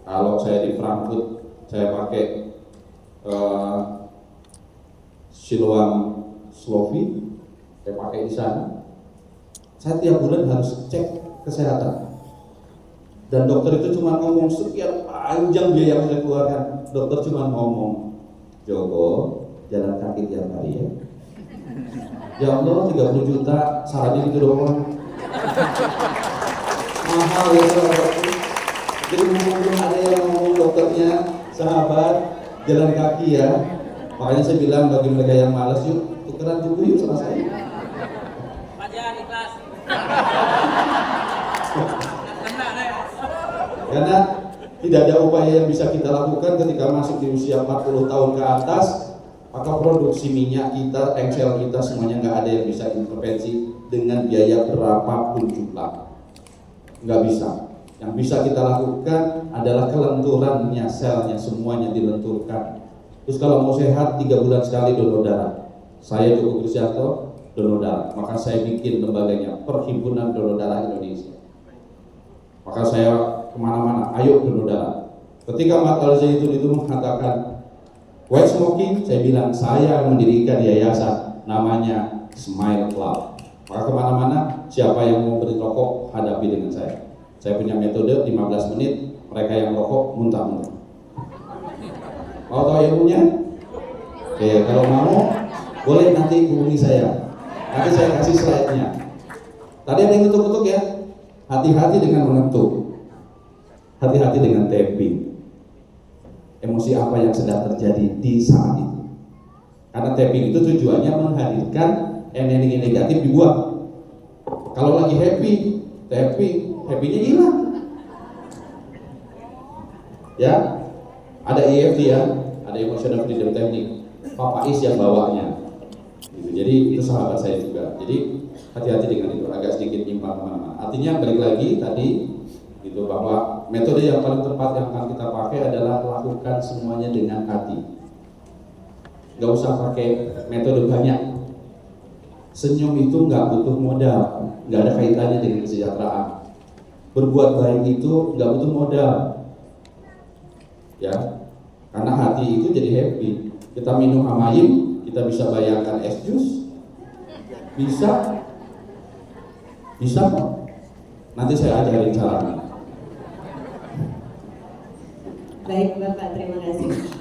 kalau saya di Frankfurt saya pakai Siloam Slovi, saya pakai di sana. Saya tiap bulan harus cek kesehatan. Dan dokter itu cuma ngomong sekian panjang biaya yang saya keluarkan. Dokter cuma ngomong, Joko, jalan kaki tiap hari ya. Ya Allah, 30 juta, sarannya gitu doang. Mahal ya sahabat. Jadi mungkin ada yang ngomong dokternya, sahabat, jalan kaki ya. Makanya saya bilang bagi mereka yang malas, yuk tukeran tubuh yuk sama saya. Karena tidak ada upaya yang bisa kita lakukan ketika masuk di usia 40 tahun ke atas, maka produksi minyak kita, engsel kita semuanya nggak ada yang bisa intervensi dengan biaya berapapun jumlah. Nggak bisa. Yang bisa kita lakukan adalah kelenturannya, selnya semuanya dilenturkan. Terus kalau mau sehat 3 bulan sekali donor darah. Saya Joko Krisyanto donor darah. Maka saya bikin lembaganya Perhimpunan Donor Darah Indonesia. Maka saya kemana-mana, ayo donor darah. Ketika Mat Al-Zaitun itu mengatakan white smoking, saya bilang saya mendirikan yayasan namanya Smile Club. Maka kemana-mana, siapa yang mau beri rokok, hadapi dengan saya. Saya punya metode 15 menit, mereka yang rokok muntah-muntah. Mau tahu ilmunya? Oke, kalau mau, boleh nanti hubungi saya. Nanti saya kasih slide-nya. Tadi ada yang ketuk-ketuk ya? hati-hati dengan mengetuk, hati-hati dengan tapping. Emosi apa yang sedang terjadi di saat itu. Karena tapping itu tujuannya menghadirkan energi negatif dibuang. Kalau lagi happy, tapping, happy-nya hilang. Ya, ada EFT ya, ada Emotional Freedom Technique. Pak Faiz yang bawanya. Gitu. Jadi itu sahabat saya juga. Jadi hati-hati dengan itu, agak sedikit nyimpang kemana-mana. Artinya balik lagi tadi gitu, bahwa metode yang paling tepat yang akan kita pakai adalah lakukan semuanya dengan hati. Gak usah pakai metode banyak. Senyum itu nggak butuh modal, nggak ada kaitannya dengan kesejahteraan. Berbuat baik itu nggak butuh modal, ya, karena hati itu jadi happy. Kita minum hamaim, kita bisa bayangkan es jus, bisa kok. Nanti saya ajarin caranya. Baik Bapak, terima kasih.